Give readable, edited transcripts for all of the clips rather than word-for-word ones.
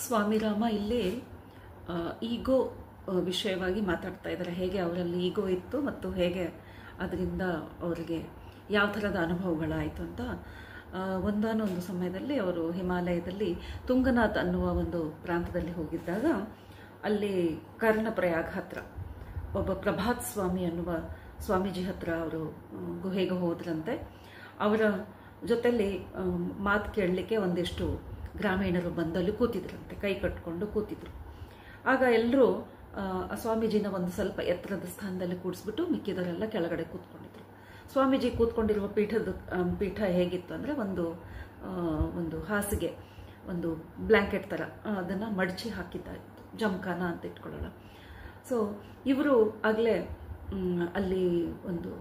ಸ್ವಾಮಿರಾಮ ಇಲ್ಲಿ ಈಗೋ ವಿಷಯವಾಗಿ ಮಾತಾಡ್ತಾ ಇದ್ದಾರೆ. ಹೇಗೆ ಅವರಲ್ಲಿ ಈಗೋ ಇತ್ತು ಮತ್ತು ಹೇಗೆ ಅದರಿಂದ ಅವರಿಗೆ ಯಾವ ಥರದ ಅನುಭವಗಳಾಯಿತು ಅಂತ. ಒಂದಾನೊಂದು ಸಮಯದಲ್ಲಿ ಅವರು ಹಿಮಾಲಯದಲ್ಲಿ ತುಂಗನಾಥ್ ಅನ್ನುವ ಒಂದು ಪ್ರಾಂತದಲ್ಲಿ ಹೋಗಿದ್ದಾಗ ಅಲ್ಲಿ ಕರ್ಣಪ್ರಯಾಗ್ ಹತ್ರ ಒಬ್ಬ ಪ್ರಭಾತ್ ಸ್ವಾಮಿ ಅನ್ನುವ ಸ್ವಾಮೀಜಿ ಹತ್ರ ಅವರು ಗುಹೆಗೆ ಹೋದ್ರಂತೆ. ಅವರ ಜೊತೆಯಲ್ಲಿ ಮಾತು ಕೇಳಲಿಕ್ಕೆ ಒಂದಿಷ್ಟು ಗ್ರಾಮೀಣರು ಬಂದಲ್ಲಿ ಕೂತಿದ್ರಂತೆ, ಕೈ ಕಟ್ಕೊಂಡು ಕೂತಿದ್ರು. ಆಗ ಎಲ್ಲರೂ ಸ್ವಾಮೀಜಿನ ಒಂದು ಸ್ವಲ್ಪ ಎತ್ತರದ ಸ್ಥಾನದಲ್ಲಿ ಕೂಡಿಸ್ಬಿಟ್ಟು ಮಿಕ್ಕಿದವರೆಲ್ಲ ಕೆಳಗಡೆ ಕೂತ್ಕೊಂಡಿದ್ರು. ಸ್ವಾಮೀಜಿ ಕೂತ್ಕೊಂಡಿರುವ ಪೀಠ ಹೇಗಿತ್ತು ಅಂದರೆ ಒಂದು ಹಾಸಿಗೆ, ಒಂದು ಬ್ಲ್ಯಾಂಕೆಟ್ ಥರ ಅದನ್ನು ಮಡಚಿ ಹಾಕಿದ್ದಾಯಿತು, ಜಮಖಾನ ಅಂತ ಇಟ್ಕೊಳ್ಳೋಣ. ಸೊ ಇವರು ಆಗಲೇ ಅಲ್ಲಿ ಒಂದು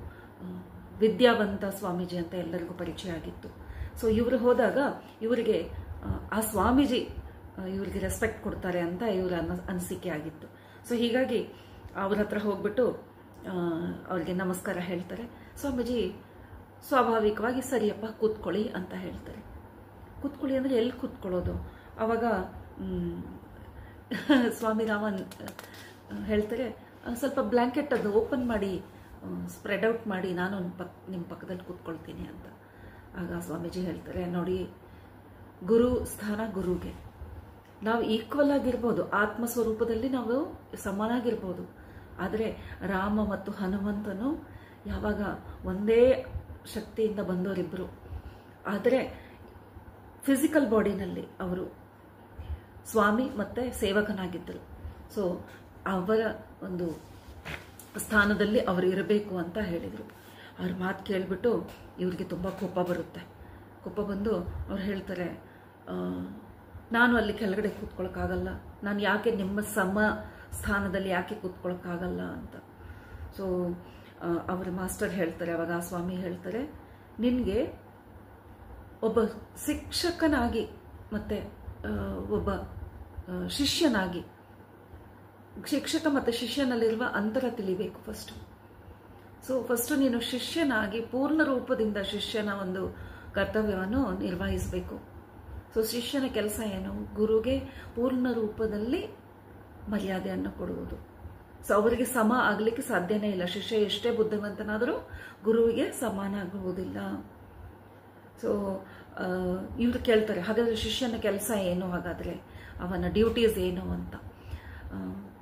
ವಿದ್ಯಾವಂತ ಸ್ವಾಮೀಜಿ ಅಂತ ಎಲ್ಲರಿಗೂ ಪರಿಚಯ ಆಗಿತ್ತು. ಸೊ ಇವರು ಹೋದಾಗ ಇವರಿಗೆ ಆ ಸ್ವಾಮೀಜಿ ಇವರಿಗೆ ರೆಸ್ಪೆಕ್ಟ್ ಕೊಡ್ತಾರೆ ಅಂತ ಇವರ ಅನಿಸಿಕೆ ಆಗಿತ್ತು. ಸೊ ಹೀಗಾಗಿ ಅವ್ರ ಹತ್ರ ಹೋಗ್ಬಿಟ್ಟು ಅವ್ರಿಗೆ ನಮಸ್ಕಾರ ಹೇಳ್ತಾರೆ. ಸ್ವಾಮೀಜಿ ಸ್ವಾಭಾವಿಕವಾಗಿ ಸರಿಯಪ್ಪ ಕೂತ್ಕೊಳ್ಳಿ ಅಂತ ಹೇಳ್ತಾರೆ. ಕೂತ್ಕೊಳ್ಳಿ ಅಂದರೆ ಎಲ್ಲಿ ಕೂತ್ಕೊಳ್ಳೋದು? ಆವಾಗ ಸ್ವಾಮಿರಾಮನ್ ಹೇಳ್ತಾರೆ, ಸ್ವಲ್ಪ ಬ್ಲ್ಯಾಂಕೆಟ್ ಅದು ಓಪನ್ ಮಾಡಿ ಸ್ಪ್ರೆಡ್ ಔಟ್ ಮಾಡಿ ನಾನು ನಿಮ್ಮ ಪಕ್ಕದಲ್ಲಿ ಕೂತ್ಕೊಳ್ತೀನಿ ಅಂತ. ಆಗ ಸ್ವಾಮೀಜಿ ಹೇಳ್ತಾರೆ, ನೋಡಿ, ಗುರು ಸ್ಥಾನ ಗುರುಗೆ. ನಾವು ಈಕ್ವಲ್ ಆಗಿರ್ಬೋದು, ಆತ್ಮಸ್ವರೂಪದಲ್ಲಿ ನಾವು ಸಮನಾಗಿರ್ಬೋದು. ಆದರೆ ರಾಮ ಮತ್ತು ಹನುಮಂತನು ಯಾವಾಗ ಒಂದೇ ಶಕ್ತಿಯಿಂದ ಬಂದವರಿಬ್ಬರು, ಆದರೆ ಫಿಸಿಕಲ್ ಬಾಡಿನಲ್ಲಿ ಅವರು ಸ್ವಾಮಿ ಮತ್ತು ಸೇವಕನಾಗಿದ್ದರು. ಸೊ ಅವರ ಒಂದು ಸ್ಥಾನದಲ್ಲಿ ಅವರು ಇರಬೇಕು ಅಂತ ಹೇಳಿದರು. ಅವ್ರ ಮಾತು ಕೇಳಿಬಿಟ್ಟು ಇವರಿಗೆ ತುಂಬ ಕೋಪ ಬರುತ್ತೆ. ಕೋಪ ಬಂದು ಅವ್ರು ಹೇಳ್ತಾರೆ, ನಾನು ಅಲ್ಲಿ ಕೆಳಗಡೆ ಕೂತ್ಕೊಳ್ಳೋಕ್ಕಾಗಲ್ಲ, ನಾನು ಯಾಕೆ ನಿಮ್ಮ ಸಮ ಸ್ಥಾನದಲ್ಲಿ ಯಾಕೆ ಕೂತ್ಕೊಳ್ಳೋಕ್ಕಾಗಲ್ಲ ಅಂತ. ಸೊ ಅವರ ಮಾಸ್ಟರ್ ಹೇಳ್ತಾರೆ, ಅವಾಗ ಆ ಸ್ವಾಮಿ ಹೇಳ್ತಾರೆ, ನಿನಗೆ ಒಬ್ಬ ಶಿಕ್ಷಕನಾಗಿ ಮತ್ತು ಒಬ್ಬ ಶಿಷ್ಯನಾಗಿ, ಶಿಕ್ಷಕ ಮತ್ತು ಶಿಷ್ಯನಲ್ಲಿರುವ ಅಂತರ ತಿಳಿಬೇಕು ಫಸ್ಟು. ಸೊ ಫಸ್ಟು ನೀನು ಶಿಷ್ಯನಾಗಿ ಪೂರ್ಣ ರೂಪದಿಂದ ಶಿಷ್ಯನ ಒಂದು ಕರ್ತವ್ಯವನ್ನು ನಿರ್ವಹಿಸಬೇಕು. ಸೊ ಶಿಷ್ಯನ ಕೆಲಸ ಏನು? ಗುರುಗೆ ಪೂರ್ಣ ರೂಪದಲ್ಲಿ ಮರ್ಯಾದೆಯನ್ನು ಕೊಡುವುದು. ಸೊ ಅವರಿಗೆ ಸಮ ಆಗಲಿಕ್ಕೆ ಸಾಧ್ಯನೇ ಇಲ್ಲ. ಶಿಷ್ಯ ಎಷ್ಟೇ ಬುದ್ಧಿವಂತನಾದರೂ ಗುರುವಿಗೆ ಸಮಾನ ಆಗುವುದಿಲ್ಲ. ಸೊ ಇವರು ಕೇಳ್ತಾರೆ, ಹಾಗಾದರೆ ಶಿಷ್ಯನ ಕೆಲಸ ಏನು, ಹಾಗಾದರೆ ಅವನ ಡ್ಯೂಟೀಸ್ ಏನು ಅಂತ.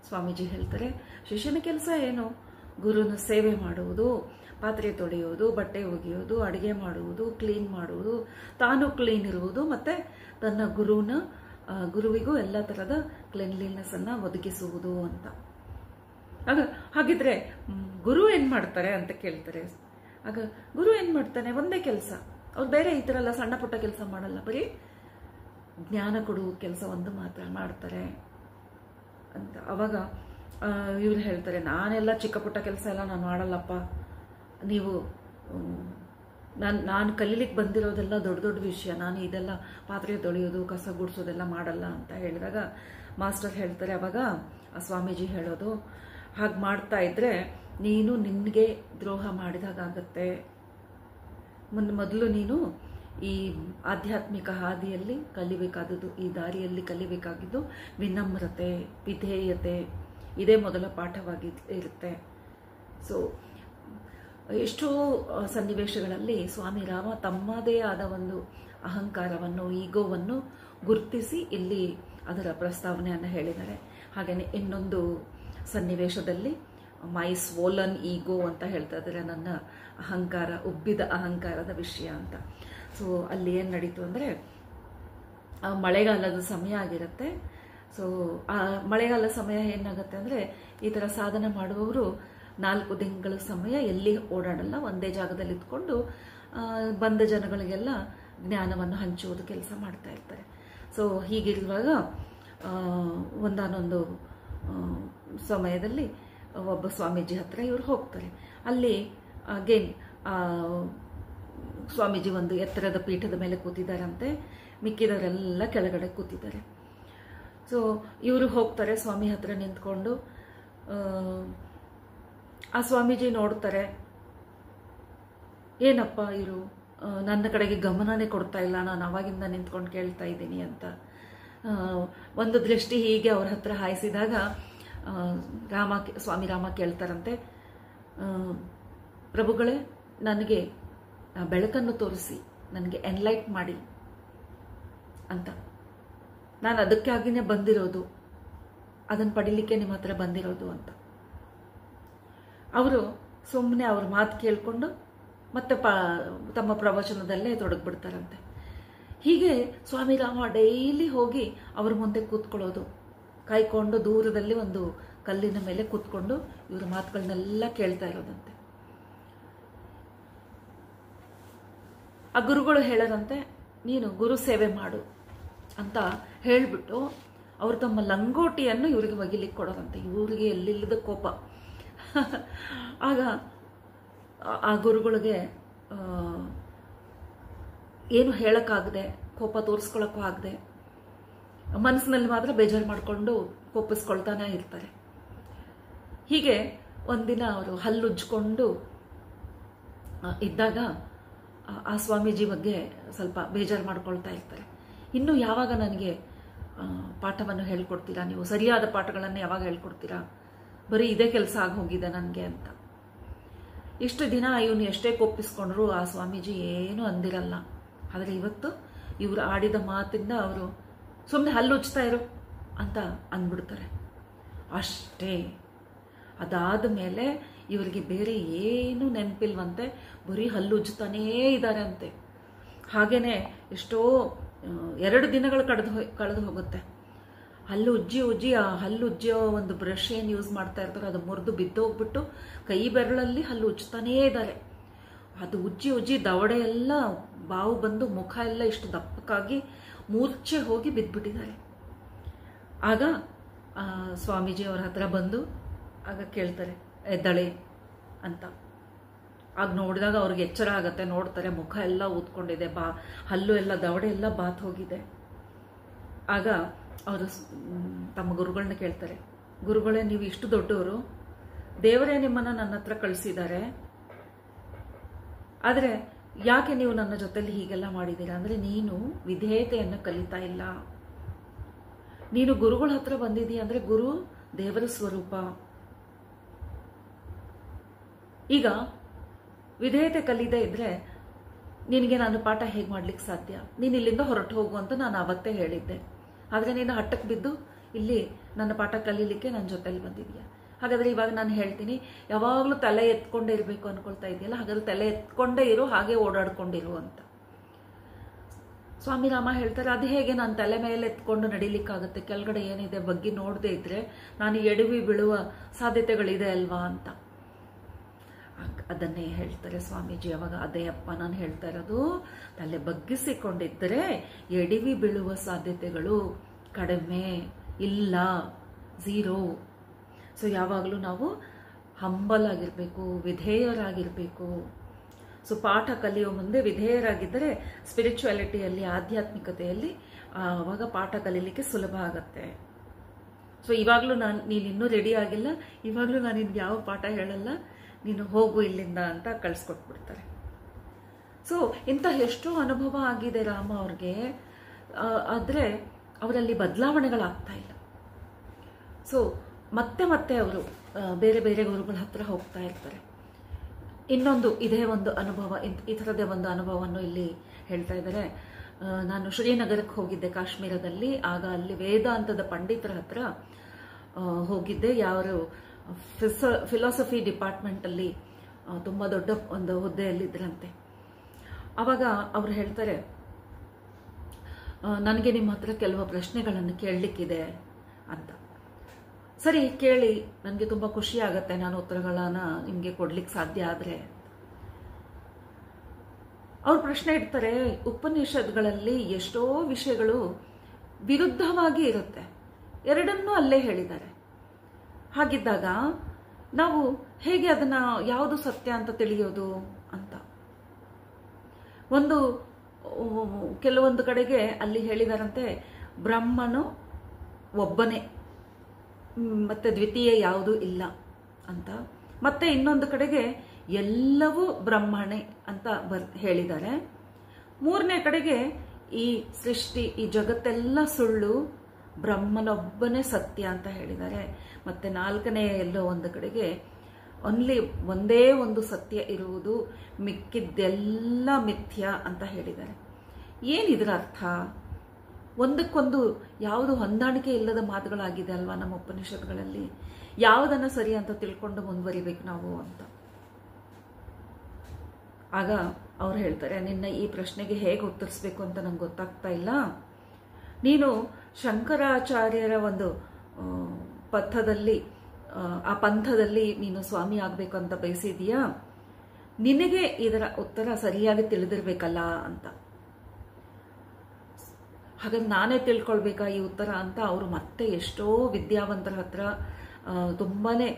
ಸ್ವಾಮೀಜಿ ಹೇಳ್ತಾರೆ, ಶಿಷ್ಯನ ಕೆಲಸ ಏನು? ಗುರುನ ಸೇವೆ ಮಾಡುವುದು, ಪಾತ್ರೆ ತೊಳೆಯುವುದು, ಬಟ್ಟೆ ಒಗೆಯುವುದು, ಅಡುಗೆ ಮಾಡುವುದು, ಕ್ಲೀನ್ ಮಾಡುವುದು, ತಾನು ಕ್ಲೀನ್ ಇರುವುದು, ಮತ್ತು ತನ್ನ ಗುರುವಿಗೂ ಎಲ್ಲ ಥರದ ಕ್ಲೀನ್ಲಿನೆಸ್ಸನ್ನು ಒದಗಿಸುವುದು ಅಂತ. ಹಾಗಿದ್ರೆ ಗುರು ಏನು ಮಾಡ್ತಾರೆ ಅಂತ ಕೇಳ್ತಾರೆ. ಆಗ ಗುರು ಏನು ಮಾಡ್ತಾನೆ? ಒಂದೇ ಕೆಲಸ. ಅವ್ರು ಬೇರೆ ಈ ಥರ ಎಲ್ಲ ಸಣ್ಣ ಪುಟ್ಟ ಕೆಲಸ ಮಾಡಲ್ಲ, ಬರೀ ಜ್ಞಾನ ಕೊಡುವ ಕೆಲಸ ಒಂದು ಮಾತ್ರ ಮಾಡ್ತಾರೆ ಅಂತ. ಅವಾಗ ಇವ್ರು ಹೇಳ್ತಾರೆ, ನಾನೆಲ್ಲ ಚಿಕ್ಕ ಪುಟ್ಟ ಕೆಲಸ ಎಲ್ಲ ನಾನು ಮಾಡಲ್ಲಪ್ಪ, ನೀವು ನಾನು ಕಲೀಲಿಕ್ಕೆ ಬಂದಿರೋದೆಲ್ಲ ದೊಡ್ಡ ದೊಡ್ಡ ವಿಷಯ, ನಾನು ಇದೆಲ್ಲ ಪಾತ್ರೆ ತೊಳೆಯೋದು, ಕಸ ಗುಡಿಸೋದೆಲ್ಲ ಮಾಡಲ್ಲ ಅಂತ ಹೇಳಿದಾಗ ಮಾಸ್ಟರ್ ಹೇಳ್ತಾರೆ, ಅವಾಗ ಆ ಸ್ವಾಮೀಜಿ ಹೇಳೋದು, ಹಾಗೆ ಮಾಡ್ತಾ ಇದ್ರೆ ನೀನು ನಿನಗೆ ದ್ರೋಹ ಮಾಡಿದಾಗತ್ತೆ. ಮೊದಲು ನೀನು ಈ ಆಧ್ಯಾತ್ಮಿಕ ಹಾದಿಯಲ್ಲಿ ಕಲಿಬೇಕಾದದ್ದು, ಈ ದಾರಿಯಲ್ಲಿ ಕಲಿಬೇಕಾಗಿದ್ದು ವಿನಮ್ರತೆ, ವಿಧೇಯತೆ, ಇದೇ ಮೊದಲ ಪಾಠವಾಗಿ ಇರುತ್ತೆ. ಸೊ ಎಷ್ಟೋ ಸನ್ನಿವೇಶಗಳಲ್ಲಿ ಸ್ವಾಮಿ ರಾಮ ತಮ್ಮದೇ ಆದ ಒಂದು ಅಹಂಕಾರವನ್ನು, ಈಗೋವನ್ನು ಗುರುತಿಸಿ ಇಲ್ಲಿ ಅದರ ಪ್ರಸ್ತಾವನೆಯನ್ನು ಹೇಳಿದ್ದಾರೆ. ಹಾಗೆಯೇ ಇನ್ನೊಂದು ಸನ್ನಿವೇಶದಲ್ಲಿ ಮೈ ಸ್ವೋಲನ್ ಈಗೋ ಅಂತ ಹೇಳ್ತಾ ಇದ್ದಾರೆ, ನನ್ನ ಅಹಂಕಾರ, ಉಬ್ಬಿದ ಅಹಂಕಾರದ ವಿಷಯ ಅಂತ. ಸೊ ಅಲ್ಲಿ ಏನು ನಡೀತು ಅಂದರೆ ಮಳೆಗಾಲದ ಸಮಯ ಆಗಿರುತ್ತೆ. ಸೊ ಆ ಮಳೆಗಾಲ ಸಮಯ ಏನಾಗುತ್ತೆ ಅಂದರೆ, ಈ ಥರ ಸಾಧನೆ ಮಾಡುವವರು 4 ತಿಂಗಳ ಸಮಯ ಎಲ್ಲಿ ಓಡಾಡಲ್ಲ, ಒಂದೇ ಜಾಗದಲ್ಲಿ ಇದ್ಕೊಂಡು ಬಂದ ಜನಗಳಿಗೆಲ್ಲ ಜ್ಞಾನವನ್ನು ಹಂಚುವುದು ಕೆಲಸ ಮಾಡ್ತಾ ಇರ್ತಾರೆ. ಸೊ ಹೀಗಿರುವಾಗ ಒಂದಾನೊಂದು ಸಮಯದಲ್ಲಿ ಒಬ್ಬ ಸ್ವಾಮೀಜಿ ಹತ್ರ ಇವರು ಹೋಗ್ತಾರೆ. ಅಲ್ಲಿ ಅಗೇನ್ ಸ್ವಾಮೀಜಿ ಒಂದು ಎತ್ತರದ ಪೀಠದ ಮೇಲೆ ಕೂತಿದ್ದಾರಂತೆ, ಮಿಕ್ಕಿದವರೆಲ್ಲ ಕೆಳಗಡೆ ಕೂತಿದ್ದಾರೆ. ಸೊ ಇವರು ಹೋಗ್ತಾರೆ ಸ್ವಾಮಿ ಹತ್ರ ನಿಂತ್ಕೊಂಡು. ಆ ಸ್ವಾಮೀಜಿ ನೋಡ್ತಾರೆ, ಏನಪ್ಪ ಇವರು ನನ್ನ ಕಡೆಗೆ ಗಮನನೇ ಕೊಡ್ತಾ ಇಲ್ಲ, ನಾನು ಅವಾಗಿಂದ ನಿಂತ್ಕೊಂಡು ಕೇಳ್ತಾ ಇದ್ದೀನಿ ಅಂತ. ಒಂದು ದೃಷ್ಟಿ ಹೀಗೆ ಅವ್ರ ಹತ್ರ ಹಾಯಿಸಿದಾಗ ಸ್ವಾಮಿ ರಾಮ ಕೇಳ್ತಾರಂತೆ, ಪ್ರಭುಗಳೇ, ನನಗೆ ಬೆಳಕನ್ನು ತೋರಿಸಿ, ನನಗೆ ಎನ್ಲೈಟ್ ಮಾಡಿ ಅಂತ. ನಾನು ಅದಕ್ಕಾಗಿನೇ ಬಂದಿರೋದು, ಅದನ್ನು ಪಡಿಲಿಕ್ಕೆ ನಿಮ್ಮ ಹತ್ರ ಬಂದಿರೋದು ಅಂತ. ಅವರು ಸುಮ್ಮನೆ ಅವ್ರ ಮಾತು ಕೇಳಿಕೊಂಡು ಮತ್ತೆ ತಮ್ಮ ಪ್ರವಚನದಲ್ಲೇ ತೊಡಗಿಬಿಡ್ತಾರಂತೆ. ಹೀಗೆ ಸ್ವಾಮಿ ರಾಮ ಡೈಲಿ ಹೋಗಿ ಅವ್ರ ಮುಂದೆ ಕೂತ್ಕೊಳ್ಳೋದು, ಕಾಯ್ಕೊಂಡು ದೂರದಲ್ಲಿ ಒಂದು ಕಲ್ಲಿನ ಮೇಲೆ ಕೂತ್ಕೊಂಡು ಇವ್ರ ಮಾತುಗಳನ್ನೆಲ್ಲ ಕೇಳ್ತಾ ಇರೋದಂತೆ. ಆ ಗುರುಗಳು ಹೇಳರಂತೆ, ನೀನು ಗುರು ಸೇವೆ ಮಾಡು ಅಂತ ಹೇಳಿಬಿಟ್ಟು ಅವರು ತಮ್ಮ ಲಂಗೋಟಿಯನ್ನು ಇವರಿಗೆ ಒಗಿಲಿಕ್ಕೆ ಕೊಡೋರಂತೆ. ಇವರಿಗೆ ಎಲ್ಲಿಲ್ಲದ ಕೋಪ. ಆಗ ಆ ಗುರುಗಳಿಗೆ ಏನು ಹೇಳಕ್ಕಾಗದೆ, ಕೋಪ ತೋರಿಸ್ಕೊಳಕ್ಕೂ ಆಗದೆ, ಮನಸ್ಸಿನಲ್ಲಿ ಮಾತ್ರ ಬೇಜಾರು ಮಾಡಿಕೊಂಡು ಕೋಪಿಸ್ಕೊಳ್ತಾನೆ ಇರ್ತಾರೆ. ಹೀಗೆ ಒಂದಿನ ಅವರು ಹಲ್ಲುಜ್ಕೊಂಡು ಇದ್ದಾಗ ಆ ಸ್ವಾಮೀಜಿ ಬಗ್ಗೆ ಸ್ವಲ್ಪ ಬೇಜಾರು ಮಾಡ್ಕೊಳ್ತಾ ಇರ್ತಾರೆ. ಇನ್ನು ಯಾವಾಗ ನನಗೆ ಪಾಠವನ್ನು ಹೇಳ್ಕೊಡ್ತೀರಾ, ನೀವು ಸರಿಯಾದ ಪಾಠಗಳನ್ನು ಯಾವಾಗ ಹೇಳ್ಕೊಡ್ತೀರಾ, ಬರೀ ಇದೇ ಕೆಲಸ ಆಗಿ ಹೋಗಿದೆ ನನಗೆ ಅಂತ. ಇಷ್ಟು ದಿನ ಇವನು ಎಷ್ಟೇ ಕೋಪಿಸ್ಕೊಂಡ್ರು ಆ ಸ್ವಾಮೀಜಿ ಏನೂ ಅಂದಿರಲ್ಲ. ಆದರೆ ಇವತ್ತು ಇವರು ಆಡಿದ ಮಾತಿಂದ ಅವರು ಸುಮ್ಮನೆ ಹಲ್ಲುಜ್ತಾ ಇರು ಅಂತ ಅಂದ್ಬಿಡ್ತಾರೆ ಅಷ್ಟೇ. ಅದಾದ ಮೇಲೆ ಇವರಿಗೆ ಬೇರೆ ಏನು ನೆನಪಿಲ್ವಂತೆ, ಬರೀ ಹಲ್ಲುಜ್ತಾನೇ ಇದ್ದಾರೆ ಅಂತೆ. ಹಾಗೇನೆ ಎಷ್ಟೋ 2 ದಿನಗಳು ಕಳೆದು ಹೋಗುತ್ತೆ. ಹಲ್ಲು ಉಜ್ಜಿ ಆ ಹಲ್ಲು ಉಜ್ಜಿಯೋ ಒಂದು ಬ್ರಷ್ ಏನು ಯೂಸ್ ಮಾಡ್ತಾ ಇರ್ತಾರೆ, ಅದು ಮುರಿದು ಬಿದ್ದೋಗ್ಬಿಟ್ಟು ಕೈ ಬೆರಳಲ್ಲಿ ಹಲ್ಲು ಉಜ್ತಾನೇ ಇದ್ದಾರೆ. ಅದು ಉಜ್ಜಿ ದವಡೆ ಎಲ್ಲ ಬಾವು ಬಂದು ಮುಖ ಎಲ್ಲ ಇಷ್ಟು ದಪ್ಪಕ್ಕಾಗಿ ಮೂರ್ಛೆ ಹೋಗಿ ಬಿದ್ದುಬಿಟ್ಟಿದ್ದಾರೆ. ಆಗ ಸ್ವಾಮೀಜಿ ಅವ್ರ ಹತ್ರ ಬಂದು ಆಗ ಕೇಳ್ತಾರೆ, ಎದ್ದಳೆ ಅಂತ. ಆಗ ನೋಡಿದಾಗ ಅವ್ರಿಗೆ ಎಚ್ಚರ ಆಗತ್ತೆ. ನೋಡ್ತಾರೆ, ಮುಖ ಎಲ್ಲ ಊದ್ಕೊಂಡಿದೆ, ಹಲ್ಲು ಎಲ್ಲ ದವಡೆ ಎಲ್ಲ ಬಾತ್ ಹೋಗಿದೆ. ಆಗ ಅವರು ತಮ್ಮ ಗುರುಗಳನ್ನ ಕೇಳ್ತಾರೆ, ಗುರುಗಳೇ, ನೀವು ಇಷ್ಟು ದೊಡ್ಡವರು, ದೇವರೇ ನಿಮ್ಮನ್ನು ನನ್ನ ಹತ್ರ ಕಳಿಸಿದ್ದಾರೆ, ಆದರೆ ಯಾಕೆ ನೀವು ನನ್ನ ಜೊತೆಲಿ ಹೀಗೆಲ್ಲ ಮಾಡಿದ್ದೀರಾ ಅಂದರೆ, ನೀನು ವಿಧೇಯತೆಯನ್ನು ಕಲಿತಾ ಇಲ್ಲ. ನೀನು ಗುರುಗಳ ಹತ್ರ ಬಂದಿದ್ದೀಯ ಅಂದರೆ ಗುರು ದೇವರ ಸ್ವರೂಪ. ಈಗ ವಿಧೇಯತೆ ಕಲಿದೇ ಇದ್ರೆ ನಿನಗೆ ನಾನು ಪಾಠ ಹೇಗೆ ಮಾಡ್ಲಿಕ್ಕೆ ಸಾಧ್ಯ? ನೀನು ಇಲ್ಲಿಂದ ಹೊರಟು ಹೋಗು ಅಂತ ನಾನು ಅವತ್ತೇ ಹೇಳಿದ್ದೆ. ಆದರೆ ನೀನು ಹಟ್ಟಕ್ಕೆ ಬಿದ್ದು ಇಲ್ಲಿ ನನ್ನ ಪಾಠ ಕಲೀಲಿಕ್ಕೆ ನನ್ನ ಜೊತೆಲಿ ಬಂದಿದೆಯಾ. ಹಾಗಾದರೆ ಇವಾಗ ನಾನು ಹೇಳ್ತೀನಿ, ಯಾವಾಗಲೂ ತಲೆ ಎತ್ಕೊಂಡೇ ಇರಬೇಕು ಅಂದ್ಕೊಳ್ತಾ ಇದೆಯಲ್ಲ, ಹಾಗಾದ್ರೆ ತಲೆ ಎತ್ಕೊಂಡೇ ಇರು, ಹಾಗೆ ಓಡಾಡ್ಕೊಂಡಿರು ಅಂತ. ಸ್ವಾಮಿ ರಾಮ ಹೇಳ್ತಾರೆ, ಅದು ಹೇಗೆ ನಾನು ತಲೆ ಮೇಲೆ ಎತ್ಕೊಂಡು ನಡಿಲಿಕ್ಕಾಗುತ್ತೆ? ಕೆಳಗಡೆ ಏನಿದೆ ಬಗ್ಗೆ ನೋಡದೆ ಇದ್ರೆ ನಾನು ಎಡವಿ ಬೀಳುವ ಸಾಧ್ಯತೆಗಳಿದೆ ಅಲ್ವಾ ಅಂತ. ಅದನ್ನೇ ಹೇಳ್ತಾರೆ ಸ್ವಾಮೀಜಿ. ಅವಾಗ ಅದೇ ಅಪ್ಪ ನಾನು ಹೇಳ್ತಾ ಇರೋದು, ತಲೆ ಬಗ್ಗಿಸಿಕೊಂಡಿದ್ದರೆ ಎಡವಿ ಬೀಳುವ ಸಾಧ್ಯತೆಗಳು ಕಡಿಮೆ, ಇಲ್ಲ, 0. ಸೊ ಯಾವಾಗಲೂ ನಾವು ಹಂಬಲ್ ಆಗಿರಬೇಕು, ವಿಧೇಯರಾಗಿರಬೇಕು. ಸೊ ಪಾಠ ಕಲಿಯೋ ಮುಂದೆ ವಿಧೇಯರಾಗಿದ್ದರೆ ಸ್ಪಿರಿಚುಯಾಲಿಟಿಯಲ್ಲಿ, ಆಧ್ಯಾತ್ಮಿಕತೆಯಲ್ಲಿ ಆವಾಗ ಪಾಠ ಕಲೀಲಿಕ್ಕೆ ಸುಲಭ ಆಗತ್ತೆ. ಸೊ ಇವಾಗಲೂ ನೀನು ಇನ್ನೂ ರೆಡಿ ಆಗಿಲ್ಲ, ಇವಾಗಲೂ ನಾನು ನಿನ್ಗೆ ಯಾವ ಪಾಠ ಹೇಳಲ್ಲ, ನೀನು ಹೋಗು ಇಲ್ಲಿಂದ ಅಂತ ಕಳಿಸ್ಕೊಟ್ಬಿಡ್ತಾರೆ. ಸೊ ಇಂಥ ಎಷ್ಟೋ ಅನುಭವ ಆಗಿದೆ ರಾಮ ಅವ್ರಿಗೆ. ಆದರೆ ಅವರಲ್ಲಿ ಬದಲಾವಣೆಗಳಾಗ್ತಾ ಇಲ್ಲ. ಸೊ ಮತ್ತೆ ಅವರು ಬೇರೆ ಬೇರೆ ಗುರುಗಳ ಹತ್ರ ಹೋಗ್ತಾ ಇರ್ತಾರೆ. ಇನ್ನೊಂದು ಇದೇ ಒಂದು ಅನುಭವ, ಈ ಥರದೇ ಒಂದು ಅನುಭವವನ್ನು ಇಲ್ಲಿ ಹೇಳ್ತಾ ಇದ್ದಾರೆ. ನಾನು ಶ್ರೀನಗರಕ್ಕೆ ಹೋಗಿದ್ದೆ ಕಾಶ್ಮೀರದಲ್ಲಿ. ಆಗ ಅಲ್ಲಿ ವೇದಾಂತದ ಪಂಡಿತರ ಹತ್ರ ಹೋಗಿದ್ದೆ. ಯಾರು ಫಿಲಾಸಫಿ ಡಿಪಾರ್ಟ್ಮೆಂಟಲ್ಲಿ ತುಂಬ ದೊಡ್ಡ ಒಂದು ಹುದ್ದೆಯಲ್ಲಿದ್ದರಂತೆ. ಆವಾಗ ಅವರು ಹೇಳ್ತಾರೆ, ನನಗೆ ನಿಮ್ಮ ಹತ್ರ ಕೆಲವು ಪ್ರಶ್ನೆಗಳನ್ನು ಕೇಳಲಿಕ್ಕಿದೆ ಅಂತ. ಸರಿ ಕೇಳಿ, ನನಗೆ ತುಂಬ ಖುಷಿ ಆಗತ್ತೆ ನಾನು ಉತ್ತರಗಳನ್ನು ನಿಮಗೆ ಕೊಡ್ಲಿಕ್ಕೆ ಸಾಧ್ಯ ಆದರೆ. ಅವ್ರು ಪ್ರಶ್ನೆ ಇಡ್ತಾರೆ, ಉಪನಿಷತ್ಗಳಲ್ಲಿ ಎಷ್ಟೋ ವಿಷಯಗಳು ವಿರುದ್ಧವಾಗಿ ಇರುತ್ತೆ, ಎರಡನ್ನೂ ಅಲ್ಲೇ ಹೇಳಿದ್ದಾರೆ. ಹಾಗಿದ್ದಾಗ ನಾವು ಹೇಗೆ ಅದನ್ನ ಯಾವುದು ಸತ್ಯ ಅಂತ ತಿಳಿಯೋದು ಅಂತ. ಕೆಲವೊಂದು ಕಡೆಗೆ ಅಲ್ಲಿ ಹೇಳಿದಾರಂತೆ, ಬ್ರಹ್ಮನು ಒಬ್ಬನೇ, ಮತ್ತೆ ದ್ವಿತೀಯ ಯಾವುದೂ ಇಲ್ಲ ಅಂತ. ಮತ್ತೆ ಇನ್ನೊಂದು ಕಡೆಗೆ ಎಲ್ಲವೂ ಬ್ರಹ್ಮನೇ ಅಂತ ಹೇಳಿದ್ದಾರೆ. 3ನೇ ಕಡೆಗೆ ಈ ಸೃಷ್ಟಿ, ಈ ಜಗತ್ತೆಲ್ಲ ಸುಳ್ಳು, ಬ್ರಹ್ಮನೊಬ್ಬನೇ ಸತ್ಯ ಅಂತ ಹೇಳಿದ್ದಾರೆ. ಮತ್ತೆ 4ನೇ ಎಲ್ಲೋ ಒಂದು ಕಡೆಗೆ ಒಂದೇ ಒಂದು ಸತ್ಯ ಇರುವುದು, ಮಿಕ್ಕಿದ್ದೆಲ್ಲ ಮಿಥ್ಯ ಅಂತ ಹೇಳಿದ್ದಾರೆ. ಏನಿದ್ರ ಅರ್ಥ? ಒಂದಕ್ಕೊಂದು ಯಾವುದು ಹೊಂದಾಣಿಕೆ ಇಲ್ಲದ ಮಾತುಗಳಾಗಿದೆ ಅಲ್ವಾ ನಮ್ಮ ಉಪನಿಷತ್ಗಳಲ್ಲಿ. ಯಾವುದನ್ನು ಸರಿ ಅಂತ ತಿಳ್ಕೊಂಡು ಮುಂದುವರಿಬೇಕು ನಾವು ಅಂತ. ಆಗ ಅವ್ರು ಹೇಳ್ತಾರೆ, ನಿನ್ನ ಈ ಪ್ರಶ್ನೆಗೆ ಹೇಗೆ ಉತ್ತರಿಸ್ಬೇಕು ಅಂತ ನಂಗೆ ಗೊತ್ತಾಗ್ತಾ ಇಲ್ಲ. ನೀನು ಶಂಕರಾಚಾರ್ಯರ ಒಂದು ಪಂಥದಲ್ಲಿ ನೀನು ಸ್ವಾಮಿ ಆಗಬೇಕು ಅಂತ ಬಯಸಿದೀಯಾ? ನಿನಗೆ ಇದರ ಉತ್ತರ ಸರಿಯಾಗಿ ತಿಳಿದಿರ್ಬೇಕಲ್ಲ ಅಂತ. ಹಾಗಾದ್ರೆ ನಾನೇ ತಿಳ್ಕೊಳ್ಬೇಕಾ ಈ ಉತ್ತರ ಅಂತ ಅವರು ಮತ್ತೆ ಎಷ್ಟೋ ವಿದ್ಯಾವಂತರ ಹತ್ರ ತುಂಬಾನೇ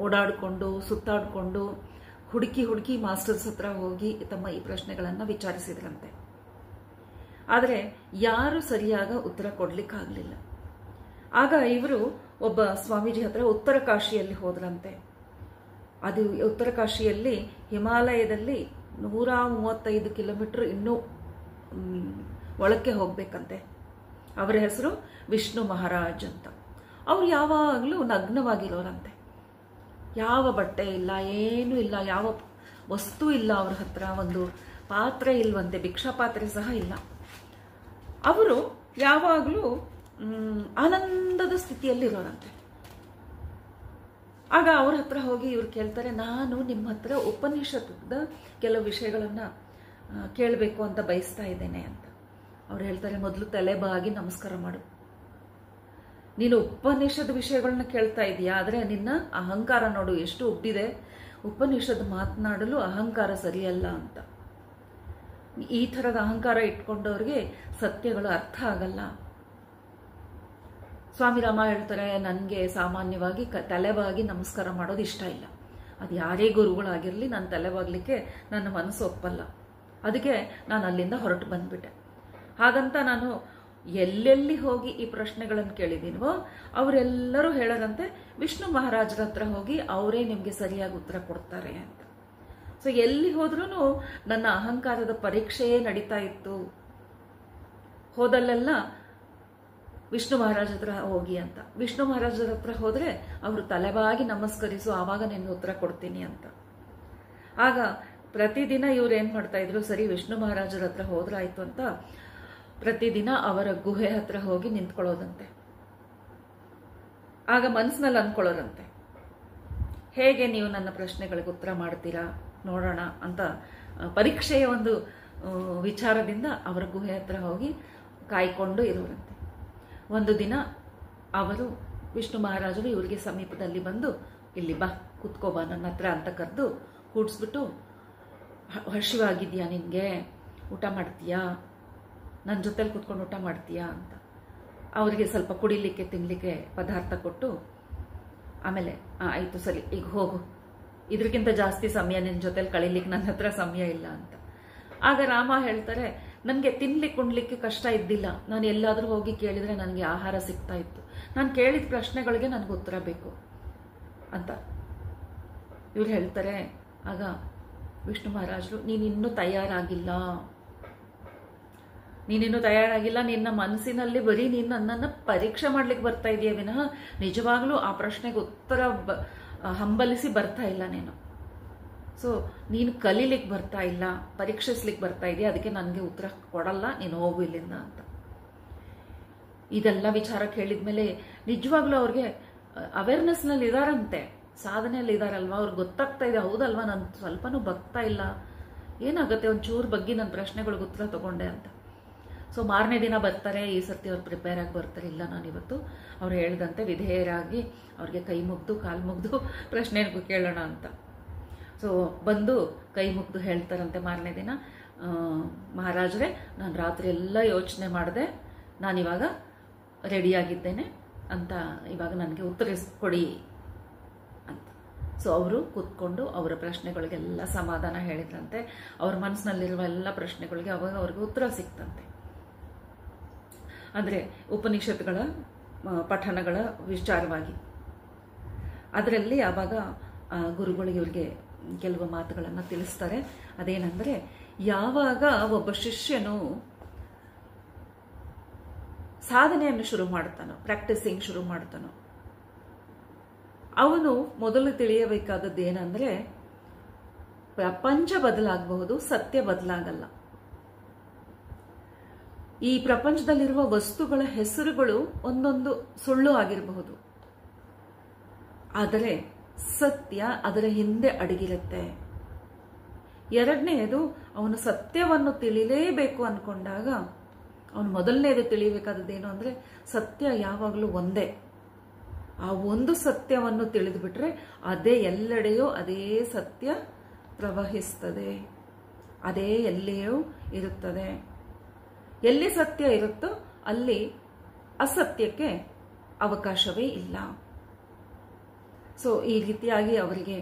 ಓಡಾಡಿಕೊಂಡು ಸುತ್ತಾಡಿಕೊಂಡು ಹುಡುಕಿ ಮಾಸ್ಟರ್ಸ್ ಹತ್ರ ಹೋಗಿ ತಮ್ಮ ಈ ಪ್ರಶ್ನೆಗಳನ್ನು ವಿಚಾರಿಸಿದ್ರಂತೆ. ಆದರೆ ಯಾರು ಸರಿಯಾದ ಉತ್ತರ ಕೊಡ್ಲಿಕ್ಕಾಗಲಿಲ್ಲ. ಆಗ ಇವರು ಒಬ್ಬ ಸ್ವಾಮೀಜಿ ಹತ್ರ ಉತ್ತರ ಕಾಶಿಯಲ್ಲಿ ಹೋದ್ರಂತೆ. ಅದು ಉತ್ತರ ಕಾಶಿಯಲ್ಲಿ ಹಿಮಾಲಯದಲ್ಲಿ 135 ಕಿಲೋಮೀಟರ್ ಇನ್ನೂ ಒಳಕ್ಕೆ ಹೋಗ್ಬೇಕಂತೆ. ಅವರ ಹೆಸರು ವಿಷ್ಣು ಮಹಾರಾಜ್ ಅಂತ. ಅವ್ರು ಯಾವಾಗಲೂ ನಗ್ನವಾಗಿರೋರಂತೆ. ಯಾವ ಬಟ್ಟೆ ಇಲ್ಲ, ಏನೂ ಇಲ್ಲ, ಯಾವ ವಸ್ತು ಇಲ್ಲ ಅವ್ರ ಹತ್ರ, ಒಂದು ಪಾತ್ರೆ ಇಲ್ವಂತೆ, ಭಿಕ್ಷಾ ಪಾತ್ರೆ ಸಹ ಇಲ್ಲ. ಅವರು ಯಾವಾಗಲೂ ಆನಂದದ ಸ್ಥಿತಿಯಲ್ಲಿರೋರಂತೆ. ಆಗ ಅವ್ರ ಹತ್ರ ಹೋಗಿ ಇವ್ರು ಕೇಳ್ತಾರೆ, ನಾನು ನಿಮ್ಮ ಹತ್ರ ಉಪನಿಷತ್ತದ ಕೆಲವು ವಿಷಯಗಳನ್ನು ಕೇಳಬೇಕು ಅಂತ ಬಯಸ್ತಾ ಇದ್ದೇನೆ ಅಂತ. ಅವ್ರು ಹೇಳ್ತಾರೆ, ಮೊದಲು ತಲೆಬಾಗಿ ನಮಸ್ಕಾರ ಮಾಡು. ನೀನು ಉಪನಿಷದ ವಿಷಯಗಳನ್ನ ಕೇಳ್ತಾ ಇದೀಯಾ, ಆದರೆ ನಿನ್ನ ಅಹಂಕಾರ ನೋಡು ಎಷ್ಟು ಉಬ್ಬಿದೆ. ಉಪನಿಷದ್ ಮಾತನಾಡಲು ಅಹಂಕಾರ ಸರಿಯಲ್ಲ ಅಂತ. ಈ ಥರದ ಅಹಂಕಾರ ಇಟ್ಕೊಂಡವ್ರಿಗೆ ಸತ್ಯಗಳು ಅರ್ಥ ಆಗಲ್ಲ. ಸ್ವಾಮಿ ರಾಮ ಹೇಳ್ತಾರೆ, ನನಗೆ ಸಾಮಾನ್ಯವಾಗಿ ತಲೆಬಾಗಿ ನಮಸ್ಕಾರ ಮಾಡೋದು ಇಷ್ಟ ಇಲ್ಲ. ಅದು ಯಾರೇ ಗುರುಗಳಾಗಿರಲಿ ನಾನು ತಲೆಬಾಗ್ಲಿಕ್ಕೆ ನನ್ನ ಮನಸ್ಸು ಒಪ್ಪಲ್ಲ. ಅದಕ್ಕೆ ನಾನು ಅಲ್ಲಿಂದ ಹೊರಟು ಬಂದ್ಬಿಟ್ಟೆ. ಹಾಗಂತ ನಾನು ಎಲ್ಲೆಲ್ಲಿ ಹೋಗಿ ಈ ಪ್ರಶ್ನೆಗಳನ್ನು ಕೇಳಿದೀನೋ ಅವರೆಲ್ಲರೂ ಹೇಳೋರಂತೆ ವಿಷ್ಣು ಮಹಾರಾಜರ ಹತ್ರ ಹೋಗಿ ಅವರೇ ನಿಮಗೆ ಸರಿಯಾಗಿ ಉತ್ತರ ಕೊಡ್ತಾರೆ ಅಂತ. ಸೊ ಎಲ್ಲಿ ಹೋದ್ರೂ ನನ್ನ ಅಹಂಕಾರದ ಪರೀಕ್ಷೆಯೇ ನಡೀತಾ ಇತ್ತು. ಹೋದಲ್ಲೆಲ್ಲ ವಿಷ್ಣು ಮಹಾರಾಜ ಹತ್ರ ಹೋಗಿ ಅಂತ. ವಿಷ್ಣು ಮಹಾರಾಜರ ಹತ್ರ ಹೋದ್ರೆ ಅವರು ತಲೆಬಾಗಿ ನಮಸ್ಕರಿಸು, ಆವಾಗ ನಿನ್ಗೆ ಉತ್ತರ ಕೊಡ್ತೀನಿ ಅಂತ. ಆಗ ಪ್ರತಿದಿನ ಇವ್ರು ಏನ್ ಮಾಡ್ತಾ ಇದ್ರು, ಸರಿ ವಿಷ್ಣು ಮಹಾರಾಜರ ಹತ್ರ ಹೋದ್ರಾಯ್ತು ಅಂತ ಪ್ರತಿದಿನ ಅವರ ಗುಹೆ ಹತ್ರ ಹೋಗಿ ನಿಂತ್ಕೊಳ್ಳೋದಂತೆ. ಆಗ ಮನಸ್ಸಿನಲ್ಲಿ ಅಂದ್ಕೊಳ್ಳೋರಂತೆ, ಹೇಗೆ ನೀವು ನನ್ನ ಪ್ರಶ್ನೆಗಳಿಗೆ ಉತ್ತರ ಮಾಡ್ತೀರಾ ನೋಡೋಣ ಅಂತ ಪರೀಕ್ಷೆಯ ಒಂದು ವಿಚಾರದಿಂದ ಅವರ ಗುಹೆ ಹತ್ರ ಹೋಗಿ ಕಾಯ್ಕೊಂಡು ಇರೋರಂತೆ. ಒಂದು ದಿನ ಅವರು ವಿಷ್ಣು ಮಹಾರಾಜರು ಇವರಿಗೆ ಸಮೀಪದಲ್ಲಿ ಬಂದು, ಇಲ್ಲಿ ಬಾ ಕುತ್ಕೋಬಾ ನನ್ನ ಹತ್ರ ಅಂತ ಕರೆದು ಕೂಡಿಸ್ಬಿಟ್ಟು, ಹಸಿವಾಗಿದ್ಯಾ ನಿನಗೆ, ಊಟ ಮಾಡ್ತೀಯಾ, ನನ್ನ ಜೊತೆಲಿ ಕುತ್ಕೊಂಡು ಊಟ ಮಾಡ್ತೀಯಾ ಅಂತ ಅವರಿಗೆ ಸ್ವಲ್ಪ ಕುಡಿಲಿಕ್ಕೆ ತಿನ್ನಲಿಕ್ಕೆ ಪದಾರ್ಥ ಕೊಟ್ಟು, ಆಮೇಲೆ ಆಯಿತು ಸರಿ ಈಗ ಹೋಗು, ಇದಕ್ಕಿಂತ ಜಾಸ್ತಿ ಸಮಯ ನಿನ್ನ ಜೊತೆಲಿ ಕಳೀಲಿಕ್ಕೆ ನನ್ನ ಹತ್ರ ಸಮಯ ಇಲ್ಲ ಅಂತ. ಆಗ ರಾಮ ಹೇಳ್ತಾರೆ, ನನಗೆ ತಿನ್ಲಿಕ್ಕೆ ಉಣ್ಲಿಕ್ಕೆ ಕಷ್ಟ ಇದ್ದಿಲ್ಲ, ನಾನು ಎಲ್ಲಾದರೂ ಹೋಗಿ ಕೇಳಿದರೆ ನನಗೆ ಆಹಾರ ಸಿಗ್ತಾ ಇತ್ತು, ನಾನು ಕೇಳಿದ ಪ್ರಶ್ನೆಗಳಿಗೆ ನನಗೆ ಉತ್ತರ ಬೇಕು ಅಂತ ಇವ್ರು ಹೇಳ್ತಾರೆ. ಆಗ ವಿಷ್ಣು ಮಹಾರಾಜರು, ನೀನಿನ್ನೂ ತಯಾರಾಗಿಲ್ಲ, ನಿನ್ನ ಮನಸ್ಸಿನಲ್ಲಿ ಬರೀ ನೀನು ನನ್ನನ್ನು ಪರೀಕ್ಷೆ ಮಾಡ್ಲಿಕ್ಕೆ ಬರ್ತಾ ಇದೆಯಾ ವಿನಃ ನಿಜವಾಗ್ಲೂ ಆ ಪ್ರಶ್ನೆಗೆ ಉತ್ತರ ಹಂಬಲಿಸಿ ಬರ್ತಾ ಇಲ್ಲ ನೀನು. ಸೊ ನೀನು ಕಲೀಲಿಕ್ಕೆ ಬರ್ತಾ ಇಲ್ಲ, ಪರೀಕ್ಷಿಸ್ಲಿಕ್ಕೆ ಬರ್ತಾ ಇದೆಯಾ, ಅದಕ್ಕೆ ನನಗೆ ಉತ್ತರ ಕೊಡಲ್ಲ, ನೀನು ಹೋಗು ಇಲ್ಲಿಂದ ಅಂತ. ಇದೆಲ್ಲ ವಿಚಾರ ಕೇಳಿದ್ಮೇಲೆ ನಿಜವಾಗ್ಲೂ ಅವ್ರಿಗೆ ಅವೇರ್ನೆಸ್ನಲ್ಲಿ ಇದಾರಂತೆ, ಸಾಧನೆಯಲ್ಲಿ ಇದಾರಲ್ವಾ, ಅವ್ರಿಗೆ ಗೊತ್ತಾಗ್ತಾ ಇದೆ, ಹೌದಲ್ವಾ ನಾನು ಸ್ವಲ್ಪನೂ ಬಗ್ತಾ ಇಲ್ಲ, ಏನಾಗುತ್ತೆ ಒಂಚೂರು ಬಗ್ಗೆ ನನ್ನ ಪ್ರಶ್ನೆಗಳಿಗೆ ಉತ್ತರ ತಗೊಂಡೆ ಅಂತ. ಸೊ ಮಾರನೇ ದಿನ ಬರ್ತಾರೆ. ಈ ಸರ್ತಿ ಅವ್ರು ಪ್ರಿಪೇರ್ ಆಗಿ ಬರ್ತಾರೆ. ಇಲ್ಲ ನಾನು ಇವತ್ತು ಅವ್ರು ಹೇಳ್ದಂತೆ ವಿಧೇಯರಾಗಿ ಅವ್ರಿಗೆ ಕೈ ಮುಗ್ದು ಕಾಲು ಮುಗ್ದು ಪ್ರಶ್ನೆ ಕೇಳೋಣ ಅಂತ. ಸೊ ಬಂದು ಕೈ ಮುಗ್ದು ಹೇಳ್ತಾರಂತೆ ಮಾರನೇ ದಿನ, ಮಹಾರಾಜರೇ ನಾನು ರಾತ್ರಿ ಎಲ್ಲ ಯೋಚನೆ ಮಾಡಿದೆ, ನಾನಿವಾಗ ರೆಡಿಯಾಗಿದ್ದೇನೆ ಅಂತ, ಇವಾಗ ನನಗೆ ಉತ್ತರಿಸ್ಕೊಡಿ ಅಂತ. ಸೊ ಅವರು ಕೂತ್ಕೊಂಡು ಅವರ ಪ್ರಶ್ನೆಗಳಿಗೆಲ್ಲ ಸಮಾಧಾನ ಹೇಳಿದ್ರಂತೆ. ಅವ್ರ ಮನಸ್ಸಿನಲ್ಲಿರುವ ಎಲ್ಲ ಪ್ರಶ್ನೆಗಳಿಗೆ ಅವಾಗ ಅವ್ರಿಗೆ ಉತ್ತರ ಸಿಕ್ತಂತೆ. ಅಂದರೆ ಉಪನಿಷತ್ತುಗಳ ಪಠನಗಳ ವಿಚಾರವಾಗಿ. ಅದರಲ್ಲಿ ಆವಾಗ ಗುರುಗಳಿಗೆ ಇವ್ರಿಗೆ ಕೆಲವು ಮಾತುಗಳನ್ನು ತಿಳಿಸ್ತಾರೆ. ಅದೇನೆಂದರೆ, ಯಾವಾಗ ಒಬ್ಬ ಶಿಷ್ಯನು ಸಾಧನೆಯನ್ನು ಶುರು ಮಾಡ್ತಾನೋ, ಪ್ರಾಕ್ಟೀಸಿಂಗ್ ಶುರು ಮಾಡ್ತಾನೋ, ಅವನು ಮೊದಲು ತಿಳಿಯಬೇಕಾದದ್ದು ಏನಂದ್ರೆ ಪ್ರಪಂಚ ಬದಲಾಗಬಹುದು, ಸತ್ಯ ಬದಲಾಗಲ್ಲ. ಈ ಪ್ರಪಂಚದಲ್ಲಿರುವ ವಸ್ತುಗಳ ಹೆಸರುಗಳು ಒಂದೊಂದು ಸುಳ್ಳು ಆಗಿರಬಹುದು, ಆದರೆ ಸತ್ಯ ಅದರ ಹಿಂದೆ ಅಡಗಿರುತ್ತೆ. ಎರಡನೆಯದು, ಅವನು ಸತ್ಯವನ್ನು ತಿಳಿಲೇಬೇಕು ಅನ್ಕೊಂಡಾಗ ಅವನು ಮೊದಲನೇದು ತಿಳಿಯಬೇಕಾದದ್ದೇನು ಅಂದ್ರೆ ಸತ್ಯ ಯಾವಾಗಲೂ ಒಂದೇ. ಆ ಒಂದು ಸತ್ಯವನ್ನು ತಿಳಿದು ಬಿಟ್ರೆ ಅದೇ ಎಲ್ಲೆಡೆಯೂ ಅದೇ ಸತ್ಯ ಪ್ರವಹಿಸ್ತದೆ, ಅದೇ ಎಲ್ಲಿಯೂ ಇರುತ್ತದೆ. ಎಲ್ಲಿ ಸತ್ಯ ಇರುತ್ತೋ ಅಲ್ಲಿ ಅಸತ್ಯಕ್ಕೆ ಅವಕಾಶವೇ ಇಲ್ಲ. ಸೊ ಈ ರೀತಿಯಾಗಿ ಅವರಿಗೆ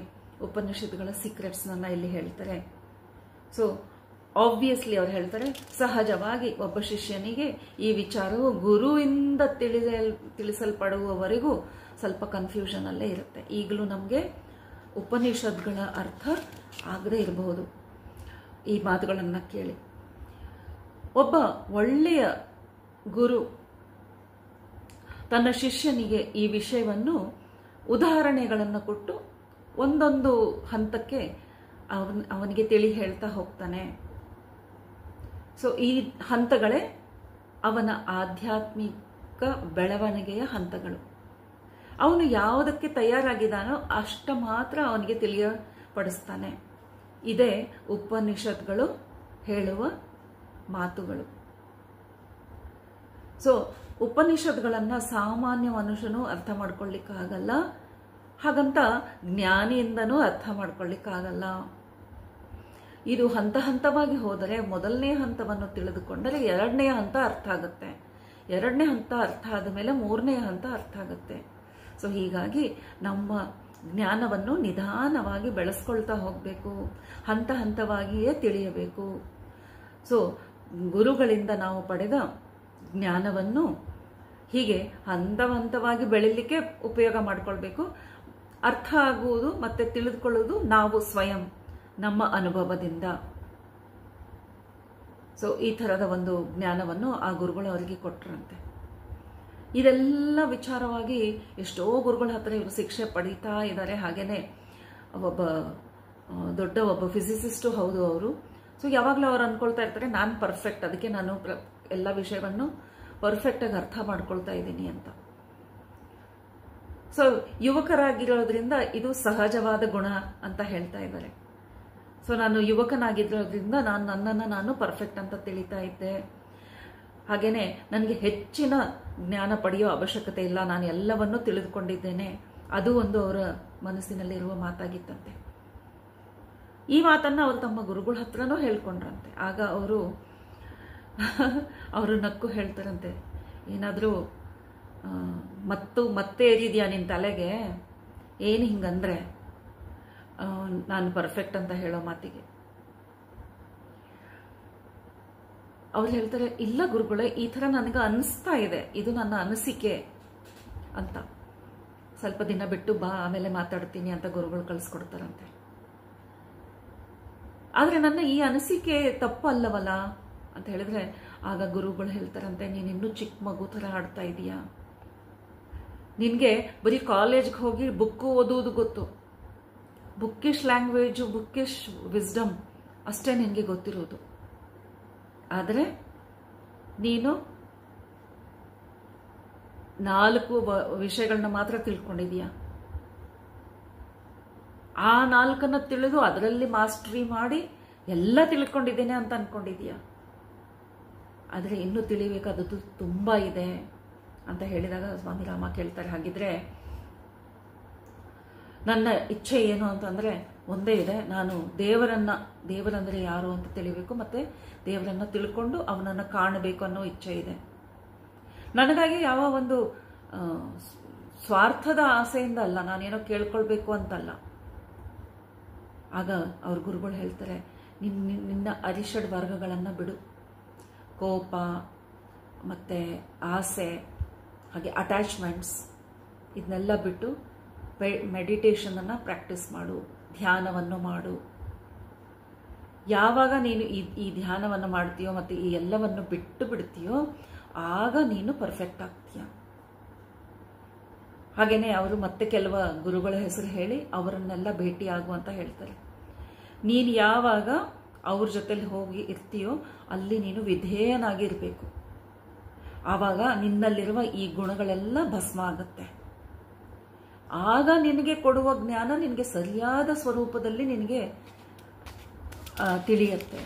ಉಪನಿಷತ್ತುಗಳ ಸೀಕ್ರೆಟ್ಸ್ನ ಇಲ್ಲಿ ಹೇಳ್ತಾರೆ. ಸೊ ಆಬ್ವಿಯಸ್ಲಿ ಅವ್ರು ಹೇಳ್ತಾರೆ, ಸಹಜವಾಗಿ ಒಬ್ಬ ಶಿಷ್ಯನಿಗೆ ಈ ವಿಚಾರವು ಗುರುವಿಂದ ತಿಳಿಸಲ್ಪಡುವವರೆಗೂ ಸ್ವಲ್ಪ ಕನ್ಫ್ಯೂಷನ್ ಅಲ್ಲೇ ಇರುತ್ತೆ. ಈಗಲೂ ನಮಗೆ ಉಪನಿಷತ್ಗಳ ಅರ್ಥ ಆಗದೆ ಇರಬಹುದು ಈ ಮಾತುಗಳನ್ನು ಕೇಳಿ. ಒಬ್ಬ ಒಳ್ಳೆಯ ಗುರು ತನ್ನ ಶಿಷ್ಯನಿಗೆ ಈ ವಿಷಯವನ್ನು ಉದಾಹರಣೆಗಳನ್ನು ಕೊಟ್ಟು ಒಂದೊಂದು ಹಂತಕ್ಕೆ ಅವನಿಗೆ ತಿಳಿ ಹೇಳ್ತಾ ಹೋಗ್ತಾನೆ. ಸೊ ಈ ಹಂತಗಳೇ ಅವನ ಆಧ್ಯಾತ್ಮಿಕ ಬೆಳವಣಿಗೆಯ ಹಂತಗಳು. ಅವನು ಯಾವುದಕ್ಕೆ ತಯಾರಾಗಿದ್ದಾನೋ ಅಷ್ಟ ಮಾತ್ರ ಅವನಿಗೆ ತಿಳಿಯಪಡಿಸ್ತಾನೆ. ಇದೇ ಉಪನಿಷತ್ಗಳು ಹೇಳುವ ಮಾತುಗಳು. ಸೊ ಉಪನಿಷತ್ಗಳನ್ನು ಸಾಮಾನ್ಯ ಮನುಷ್ಯನು ಅರ್ಥ ಮಾಡ್ಕೊಳ್ಳಿಕ್ಕಾಗಲ್ಲ, ಹಾಗಂತ ಜ್ಞಾನಿಯಿಂದನೂ ಅರ್ಥ ಮಾಡ್ಕೊಳ್ಳಿಕ್ಕಾಗಲ್ಲ. ಇದು ಹಂತ ಹಂತವಾಗಿ ಹೋದರೆ ಮೊದಲನೇ ಹಂತವನ್ನು ತಿಳಿದುಕೊಂಡರೆ ಎರಡನೇ ಹಂತ ಅರ್ಥ ಆಗುತ್ತೆ, ಎರಡನೇ ಹಂತ ಅರ್ಥ ಆದ ಮೇಲೆ ಮೂರನೇ ಹಂತ ಅರ್ಥ ಆಗುತ್ತೆ. ಸೊ ಹೀಗಾಗಿ ನಮ್ಮ ಜ್ಞಾನವನ್ನು ನಿಧಾನವಾಗಿ ಬೆಳೆಸ್ಕೊಳ್ತಾ ಹೋಗಬೇಕು, ಹಂತ ಹಂತವಾಗಿಯೇ ತಿಳಿಯಬೇಕು. ಸೊ ಗುರುಗಳಿಂದ ನಾವು ಪಡೆದ ಜ್ಞಾನವನ್ನು ಹೀಗೆ ಹಂತ ಹಂತವಾಗಿ ಬೆಳಿಲಿಕ್ಕೆ ಉಪಯೋಗ ಮಾಡಿಕೊಳ್ಬೇಕು. ಅರ್ಥ ಆಗುವುದು ಮತ್ತೆ ತಿಳಿದುಕೊಳ್ಳುವುದು ನಾವು ಸ್ವಯಂ ನಮ್ಮ ಅನುಭವದಿಂದ. ಸೊ ಈ ಥರದ ಒಂದು ಜ್ಞಾನವನ್ನು ಆ ಗುರುಗಳು ಅವರಿಗೆ ಕೊಟ್ಟರಂತೆ. ಇದೆಲ್ಲ ವಿಚಾರವಾಗಿ ಎಷ್ಟೋ ಗುರುಗಳ ಹತ್ರ ಇವರು ಶಿಕ್ಷೆ ಪಡೀತಾ ಇದ್ದಾರೆ. ಹಾಗೇನೆ ಒಬ್ಬ ಫಿಸಿಸಿಸ್ಟು ಹೌದು ಅವರು. ಸೊ ಯಾವಾಗಲೂ ಅವ್ರು ಅನ್ಕೊಳ್ತಾ ಇರ್ತಾರೆ, ನಾನು ಪರ್ಫೆಕ್ಟ್, ಅದಕ್ಕೆ ನಾನು ಎಲ್ಲ ವಿಷಯವನ್ನು ಪರ್ಫೆಕ್ಟಾಗಿ ಅರ್ಥ ಮಾಡ್ಕೊಳ್ತಾ ಇದ್ದೀನಿ ಅಂತ. ಸೊ ಯುವಕರಾಗಿರೋದ್ರಿಂದ ಇದು ಸಹಜವಾದ ಗುಣ ಅಂತ ಹೇಳ್ತಾ ಇದ್ದಾರೆ. ಸೊ ನಾನು ಯುವಕನಾಗಿರೋದ್ರಿಂದ ನನ್ನನ್ನು ನಾನು ಪರ್ಫೆಕ್ಟ್ ಅಂತ ತಿಳಿತಾ ಇದ್ದೆ. ಹಾಗೇನೆ ನನಗೆ ಹೆಚ್ಚಿನ ಜ್ಞಾನ ಪಡೆಯೋ ಅವಶ್ಯಕತೆ ಇಲ್ಲ, ನಾನು ಎಲ್ಲವನ್ನೂ ತಿಳಿದುಕೊಂಡಿದ್ದೇನೆ. ಅದು ಒಂದು ಅವರ ಮನಸ್ಸಿನಲ್ಲಿರುವ ಮಾತಾಗಿತ್ತಂತೆ. ಈ ಮಾತನ್ನು ಅವರು ತಮ್ಮ ಗುರುಗಳ ಹತ್ರನೂ ಹೇಳ್ಕೊಂಡ್ರಂತೆ. ಆಗ ಅವರು ನಕ್ಕು ಹೇಳ್ತಾರಂತೆ, ಏನಾದರೂ ಮತ್ತೆ ಏರಿದ್ಯಾ ನಿನ್ನ ತಲೆಗೆ, ಏನು ಹಿಂಗಂದ್ರೆ ನಾನು ಪರ್ಫೆಕ್ಟ್ ಅಂತ ಹೇಳೋ ಮಾತಿಗೆ. ಅವ್ರು ಹೇಳ್ತಾರೆ, ಇಲ್ಲ ಗುರುಗಳೇ, ಈ ಥರ ನನಗೆ ಅನಿಸ್ತಾ ಇದೆ, ಇದು ನನ್ನ ಅನಿಸಿಕೆ ಅಂತ. ಸ್ವಲ್ಪ ದಿನ ಬಿಟ್ಟು ಬಾ, ಆಮೇಲೆ ಮಾತಾಡ್ತೀನಿ ಅಂತ ಗುರುಗಳು ಕಳಿಸ್ಕೊಡ್ತಾರಂತೆ. ಆದರೆ ನನ್ನ ಈ ಅನಿಸಿಕೆ ತಪ್ಪು ಅಲ್ಲವಲ್ಲ ಅಂತ ಹೇಳಿದ್ರೆ ಆಗ ಗುರುಗಳು ಹೇಳ್ತಾರಂತೆ, ನೀನು ಇನ್ನೂ ಚಿಕ್ಕ ಮಗು ಥರ ಆಡ್ತಾ ಇದೀಯಾ, ನಿನಗೆ ಬರೀ ಕಾಲೇಜ್ಗೆ ಹೋಗಿ ಬುಕ್ಕು ಓದುವುದು ಗೊತ್ತು, ಬುಕ್ಕಿಶ್ ಲ್ಯಾಂಗ್ವೇಜು, ಬುಕ್ಕಿಶ್ ವಿಸ್ಡಮ್ ಅಷ್ಟೇ ನಿನಗೆ ಗೊತ್ತಿರೋದು. ಆದರೆ ನೀನು 4 ವಿಷಯಗಳನ್ನ ಮಾತ್ರ ತಿಳ್ಕೊಂಡಿದೀಯ. ಆ 4 ತಿಳಿದು ಅದರಲ್ಲಿ ಮಾಸ್ಟರಿ ಮಾಡಿ ಎಲ್ಲ ತಿಳ್ಕೊಂಡಿದ್ದೇನೆ ಅಂತ ಅನ್ಕೊಂಡಿದೀಯ. ಆದರೆ ಇನ್ನೂ ತಿಳಿಬೇಕಾದದ್ದು ತುಂಬ ಇದೆ ಅಂತ ಹೇಳಿದಾಗ ಸ್ವಾಮಿ ರಾಮ ಕೇಳ್ತಾರೆ, ಹಾಗಿದ್ರೆ ನನ್ನ ಇಚ್ಛೆ ಏನು ಅಂತಂದರೆ ಒಂದೇ ಇದೆ, ನಾನು ದೇವರಂದರೆ ಯಾರು ಅಂತ ತಿಳಿಬೇಕು, ಮತ್ತು ದೇವರನ್ನು ತಿಳ್ಕೊಂಡು ಅವನನ್ನು ಕಾಣಬೇಕು ಅನ್ನೋ ಇಚ್ಛೆ ಇದೆ. ನನಗಾಗಿ ಯಾವ ಒಂದು ಸ್ವಾರ್ಥದ ಆಸೆಯಿಂದ ಅಲ್ಲ, ನಾನೇನೋ ಕೇಳ್ಕೊಳ್ಬೇಕು ಅಂತಲ್ಲ. ಆಗ ಅವ್ರ ಗುರುಗಳು ಹೇಳ್ತಾರೆ, ನಿನ್ನ ಅರಿಷಡ್ ವರ್ಗಗಳನ್ನು ಬಿಡು, ಕೋಪ ಮತ್ತು ಆಸೆ ಹಾಗೆ ಅಟ್ಯಾಚ್ಮೆಂಟ್ಸ್ ಇದನ್ನೆಲ್ಲ ಬಿಟ್ಟು ಮೆಡಿಟೇಷನನ್ನು ಪ್ರಾಕ್ಟೀಸ್ ಮಾಡು, ಧ್ಯಾನವನ್ನು ಮಾಡು. ಯಾವಾಗ ನೀನು ಈ ಧ್ಯಾನವನ್ನು ಮಾಡ್ತೀಯೋ ಮತ್ತು ಈ ಎಲ್ಲವನ್ನು ಬಿಟ್ಟು ಬಿಡ್ತೀಯೋ ಆಗ ನೀನು ಪರ್ಫೆಕ್ಟ್ ಆಗ್ತೀಯ. ಹಾಗೇನೆ ಅವರು ಮತ್ತೆ ಕೆಲವು ಗುರುಗಳ ಹೆಸರು ಹೇಳಿ ಅವರನ್ನೆಲ್ಲ ಭೇಟಿ ಆಗು ಅಂತ ಹೇಳ್ತಾರೆ. ನೀನು ಯಾವಾಗ ಅವ್ರ ಜೊತೆಲಿ ಹೋಗಿ ಇರ್ತೀಯೋ ಅಲ್ಲಿ ನೀನು ವಿಧೇಯನಾಗಿರ್ಬೇಕು. ಆವಾಗ ನಿನ್ನಲ್ಲಿರುವ ಈ ಗುಣಗಳೆಲ್ಲ ಭಸ್ಮ ಆಗುತ್ತೆ. ಆಗ ನಿನಗೆ ಕೊಡುವ ಜ್ಞಾನ ನಿನಗೆ ಸರಿಯಾದ ಸ್ವರೂಪದಲ್ಲಿ ನಿನಗೆ ತಿಳಿಯುತ್ತೆ.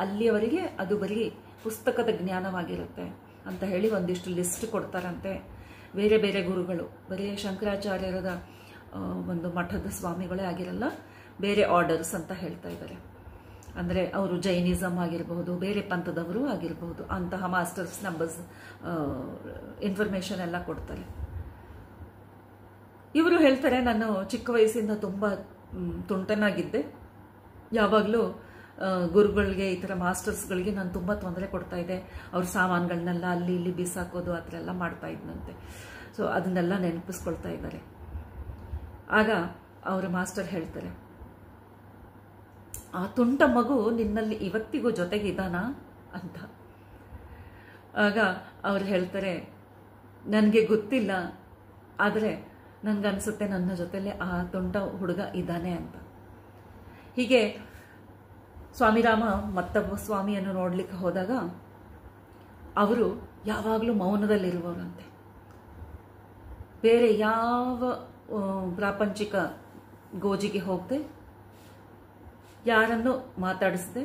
ಅಲ್ಲಿಯವರೆಗೆ ಅದು ಬರೀ ಪುಸ್ತಕದ ಜ್ಞಾನವಾಗಿರುತ್ತೆ ಅಂತ ಹೇಳಿ ಒಂದಿಷ್ಟು ಲಿಸ್ಟ್ ಕೊಡ್ತಾರಂತೆ ಬೇರೆ ಬೇರೆ ಗುರುಗಳು. ಬರೀ ಶಂಕರಾಚಾರ್ಯರದ ಒಂದು ಮಠದ ಸ್ವಾಮಿಗಳೇ ಆಗಿರಲ್ಲ, ಬೇರೆ ಆರ್ಡರ್ಸ್ ಅಂತ ಹೇಳ್ತಾ ಇದ್ದಾರೆ. ಅಂದರೆ ಅವರು ಜೈನಿಸಮ್ ಆಗಿರಬಹುದು, ಬೇರೆ ಪಂಥದವರು ಆಗಿರಬಹುದು, ಅಂತಹ ಮಾಸ್ಟರ್ಸ್ ನಂಬರ್ಸ್ ಇನ್ಫಾರ್ಮೇಷನ್ ಎಲ್ಲ ಕೊಡ್ತಾರೆ. ಇವರು ಹೇಳ್ತಾರೆ, ನಾನು ಚಿಕ್ಕ ವಯಸ್ಸಿಂದ ತುಂಬ ತುಂಟನಾಗಿದ್ದೆ. ಯಾವಾಗಲೂ ಗುರುಗಳಿಗೆ, ಈ ಥರ ಮಾಸ್ಟರ್ಸ್ಗಳಿಗೆ ನಾನು ತುಂಬ ತೊಂದರೆ ಕೊಡ್ತಾ ಇದ್ದೆ. ಅವ್ರ ಸಾಮಾನುಗಳನ್ನೆಲ್ಲ ಅಲ್ಲಿ ಇಲ್ಲಿ ಬಿಸಾಕೋದು ಆ ಥರ ಎಲ್ಲ ಮಾಡ್ತಾ ಇದ್ನಂತೆ. ಸೊ ಅದನ್ನೆಲ್ಲ ನೆನಪಿಸ್ಕೊಳ್ತಾ ಇದ್ದಾರೆ. ಆಗ ಅವರ ಮಾಸ್ಟರ್ ಹೇಳ್ತಾರೆ, ಆ ತುಂಟ ಮಗು ನಿನ್ನಲ್ಲಿ ಇವತ್ತಿಗೂ ಜೊತೆಗೆ ಇದ್ದಾನಾ ಅಂತ. ಆಗ ಅವ್ರು ಹೇಳ್ತಾರೆ, ನನಗೆ ಗೊತ್ತಿಲ್ಲ, ಆದರೆ ನನಗನ್ಸುತ್ತೆ ನನ್ನ ಜೊತೆಲೆ ಆ ತುಂಟ ಹುಡುಗ ಇದ್ದಾನೆ ಅಂತ. ಹೀಗೆ ಸ್ವಾಮಿರಾಮ ಮತ್ತೊಬ್ಬ ಸ್ವಾಮಿಯನ್ನು ನೋಡ್ಲಿಕ್ಕೆ ಹೋದಾಗ ಅವರು ಯಾವಾಗಲೂ ಮೌನದಲ್ಲಿರುವವರಂತೆ. ಬೇರೆ ಯಾವ ಪ್ರಾಪಂಚಿಕ ಗೋಜಿಗೆ ಹೋಗದೆ, ಯಾರನ್ನು ಮಾತಾಡಿಸದೆ